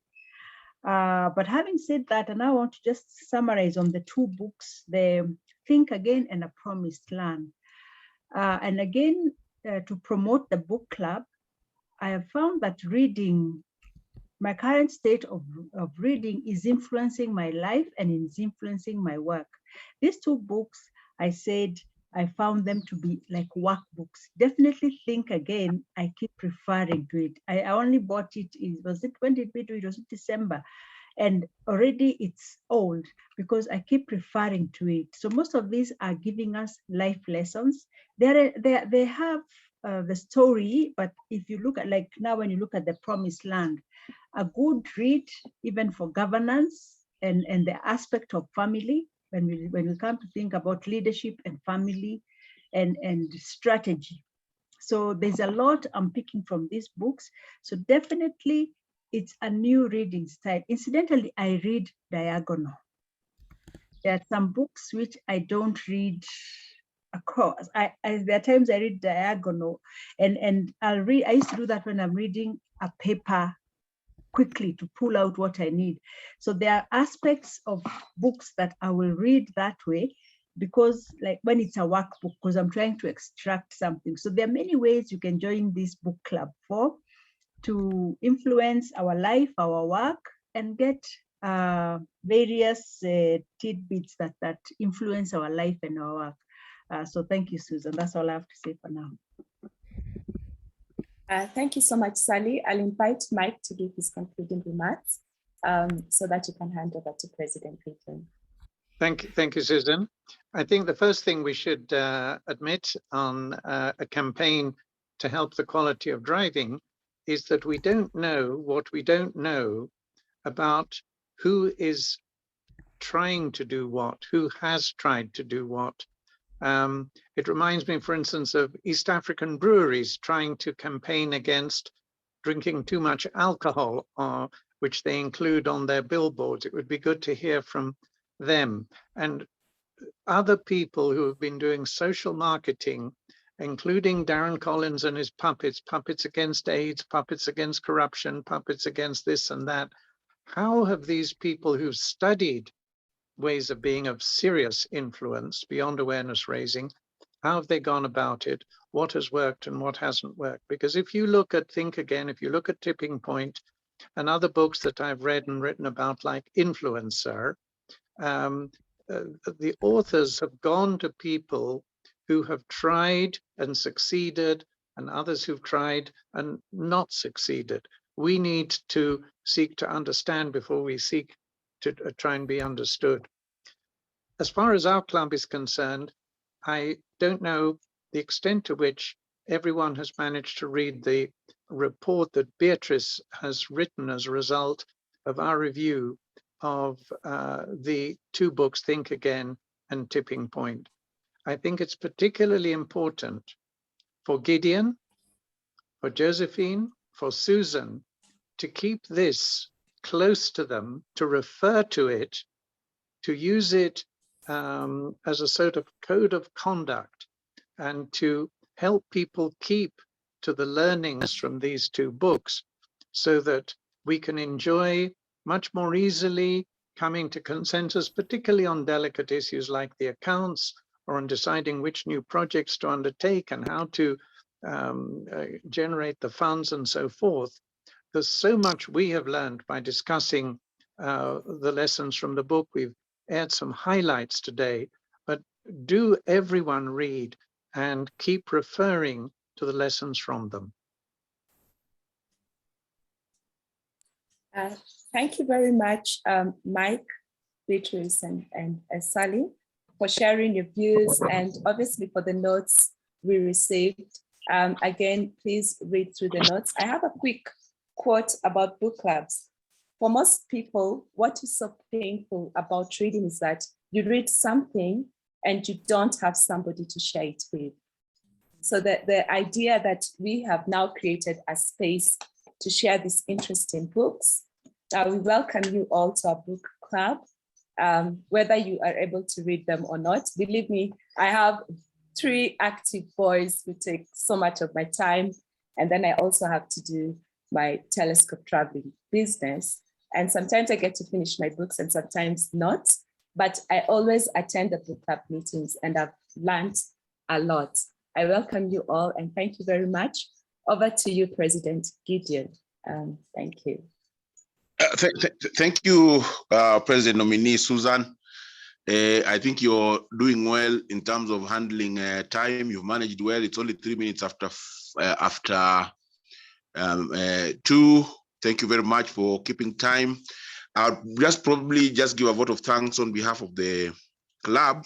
But having said that, and I want to just summarize on the two books, the Think Again and A Promised Land. And again, to promote the book club, I have found that reading, my current state of reading is influencing my life and is influencing my work. These two books, I said, I found them to be like workbooks. Definitely Think Again, I keep referring to it. I only bought it, when did we do it? Was it December? And already it's old because I keep referring to it. So most of these are giving us life lessons. They have the story, but if you look at, like now when you look at The Promised Land, a good read, even for governance and the aspect of family, when we come to think about leadership and family and strategy. So there's a lot I'm picking from these books. So definitely it's a new reading style. Incidentally, I read diagonal. There are some books which I don't read across. There are times I read diagonal, and I'll read. I used to do that when I'm reading a paper quickly to pull out what I need. So there are aspects of books that I will read that way, because like when it's a workbook, because I'm trying to extract something. So there are many ways you can join this book club to influence our life, our work, and get various tidbits that influence our life and our work. So thank you, Susan. That's all I have to say for now. Thank you so much, Sally. I'll invite Mike to give his concluding remarks so that you can hand over to President Clinton. Thank you, Susan. I think the first thing we should admit on a campaign to help the quality of driving is that we don't know what we don't know about who is trying to do what, who has tried to do what. It reminds me, for instance, of East African breweries trying to campaign against drinking too much alcohol, which they include on their billboards. It would be good to hear from them. And other people who have been doing social marketing, including Darren Collins and his puppets against AIDS, puppets against corruption, puppets against this and that. How have these people who've studied ways of being of serious influence beyond awareness raising, how have they gone about it? What has worked and what hasn't worked? Because if you look at Think Again, if you look at Tipping Point and other books that I've read and written about, like Influencer, the authors have gone to people who have tried and succeeded, and others who've tried and not succeeded. We need to seek to understand before we seek to try and be understood. As far as our club is concerned, I don't know the extent to which everyone has managed to read the report that Beatrice has written as a result of our review of the two books, Think Again and Tipping Point. I think it's particularly important for Gideon, for Josephine, for Susan, to keep this close to them, to refer to it, to use it as a sort of code of conduct, and to help people keep to the learnings from these two books so that we can enjoy much more easily coming to consensus, particularly on delicate issues like the accounts, or on deciding which new projects to undertake and how to generate the funds and so forth. There's so much we have learned by discussing the lessons from the book. We've aired some highlights today, but do everyone read and keep referring to the lessons from them. Thank you very much, Mike, Beatrice, and Sally, for sharing your views and obviously for the notes we received. Again, please read through the notes. I have a quick quote about book clubs. For most people, what is so painful about reading is that you read something and you don't have somebody to share it with. So the idea that we have now created a space to share these interesting books we welcome you all to our book club. Whether you are able to read them or not, believe me, I have 3 active boys who take so much of my time. And then I also have to do my telescope traveling business. And sometimes I get to finish my books and sometimes not. But I always attend the book club meetings and I've learned a lot. I welcome you all and thank you very much. Over to you, President Gideon. Thank you. Thank you, President nominee Susan. I think you're doing well in terms of handling time. You've managed well. It's only 3 minutes after 2. Thank you very much for keeping time. I'll probably give a vote of thanks on behalf of the club.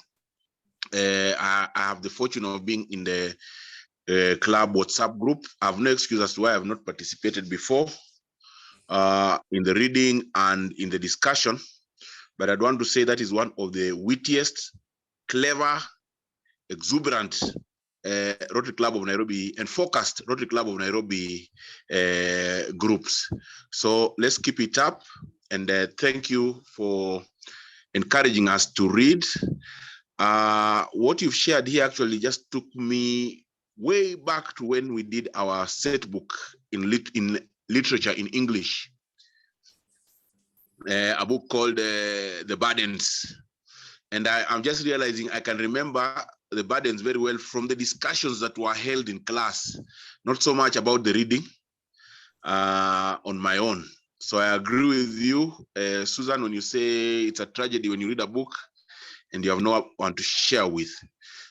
I have the fortune of being in the club WhatsApp group. I have no excuse as to why I have not participated before in the reading and in the discussion. But I'd want to say that is one of the wittiest, clever, exuberant Rotary Club of Nairobi and focused Rotary Club of Nairobi groups. So let's keep it up. And thank you for encouraging us to read. What you've shared here actually just took me way back to when we did our set book in literature in English. A book called The Burdens. And I'm just realizing I can remember the burdens very well from the discussions that were held in class, not so much about the reading on my own. So I agree with you, Susan, when you say it's a tragedy when you read a book and you have no one to share with.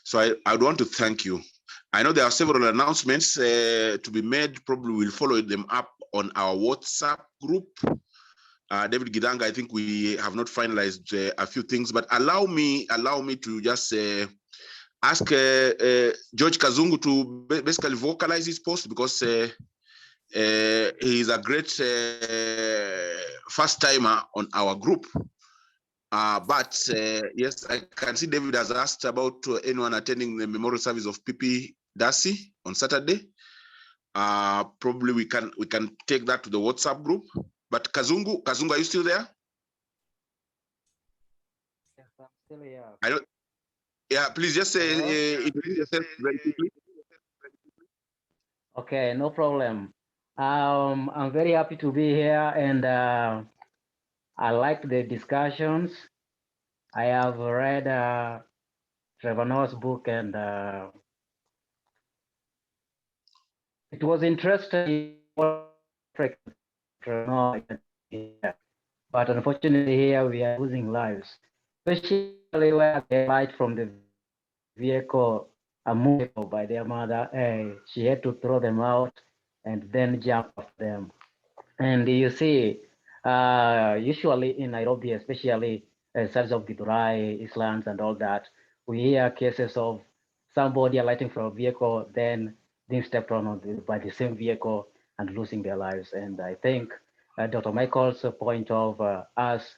So I would want to thank you. I know there are several announcements to be made. Probably we'll follow them up on our WhatsApp group. David Gidanga, I think we have not finalized a few things, but allow me to just ask George Kazungu to basically vocalize his post, because he is a great first timer on our group. But yes, I can see David has asked about anyone attending the memorial service of Pipi Darcy on Saturday. Probably we can take that to the WhatsApp group. But Kazungu, are you still there? Yes, I'm still here. I don't. Yeah, please just introduce yourself very quickly. Okay, no problem. I'm very happy to be here, and I like the discussions. I have read Trevor Noah's book, and it was interesting. But unfortunately, here we are losing lives, especially where the light from the vehicle are moved by their mother. She had to throw them out and then jump off them. And you see, usually in Nairobi, especially sides of Githurai, Islands, and all that, we hear cases of somebody alighting from a vehicle, then being stepped on by the same vehicle and losing their lives. And I think Dr. Michael's point of us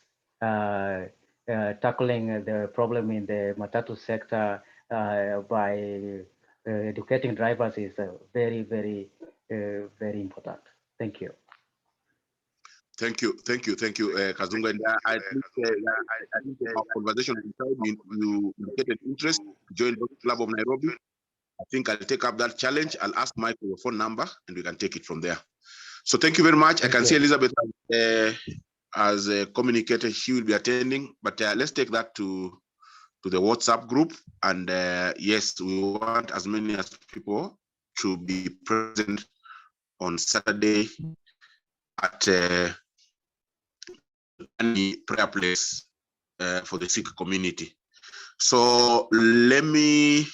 tackling the problem in the matatu sector by educating drivers is very, very, very important. Thank you. Thank you, Kazungu. And I think our conversation inside, you indicated interest to join the Club of Nairobi. I think I'll take up that challenge. I'll ask Michael your phone number and we can take it from there. So thank you very much. I can see Elizabeth as communicated, she will be attending, but let's take that to the WhatsApp group. And yes, we want as many as people to be present on Saturday at any prayer place for the Sikh community. So let me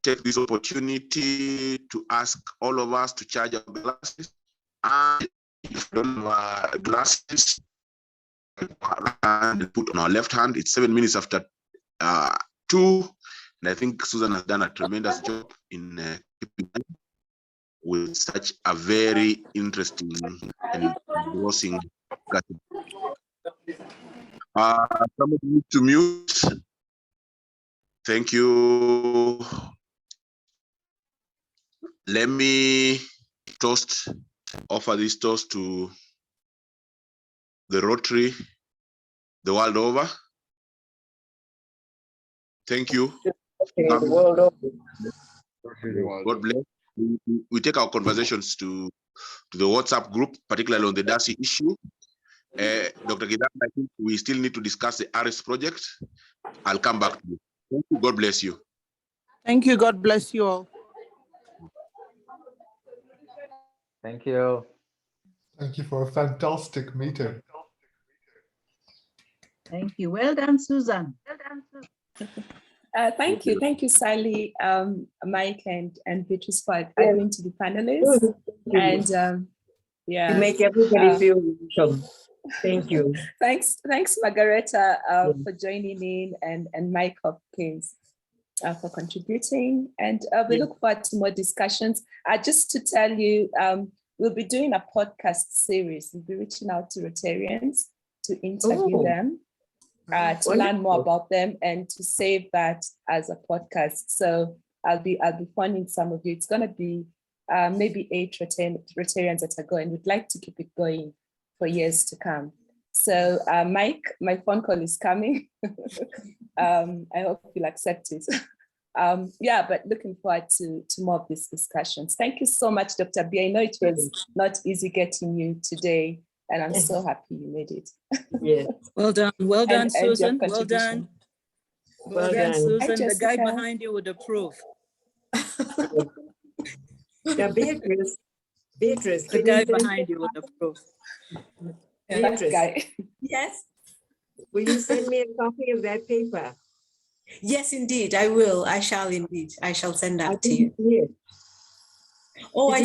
take this opportunity to ask all of us to charge our glasses. And if you don't have glasses, and put on our left hand. It's 7 minutes after 2. And I think Susan has done a tremendous job in keeping with such a very interesting and engrossing discussion. Somebody needs to mute. Thank you. Let me offer this toast to the Rotary the world over. Thank you. God bless. We take our conversations to the WhatsApp group, particularly on the Darcy issue. Dr. Gidan, I think we still need to discuss the RS project. I'll come back to you. Thank you. God bless you. Thank you. God bless you all. Thank you. Thank you for a fantastic meeting. Thank you. Well done, Susan. Thank you, Sally, Mike, and Beatrice for agreeing to the panelists. And yeah, You make everybody feel welcome. Thank you. Thanks, Margareta, for joining in, and Mike Hopkins for contributing. And we look forward to more discussions. Just to tell you, we'll be doing a podcast series. We'll be reaching out to Rotarians to interview them, to learn more about them, and to save that as a podcast. So I'll be funding some of you. It's going to be maybe 8 Rotarians that are going. We'd like to keep it going for years to come. So Mike, my phone call is coming. I hope you'll accept it. Yeah, but looking forward to more of these discussions. Thank you so much, Dr. B. I know it was not easy getting you today, and I'm so happy you made it. Yeah. Well done, Susan. Well done. Well done. Susan. Hi, The guy Jessica. behind you would approve. Now, Beatrice, The can guy you send behind you would approve. That guy. Yes. will you send me a copy of that paper? Yes, indeed, I will. I shall indeed. I shall send that to you. Yeah. Oh, I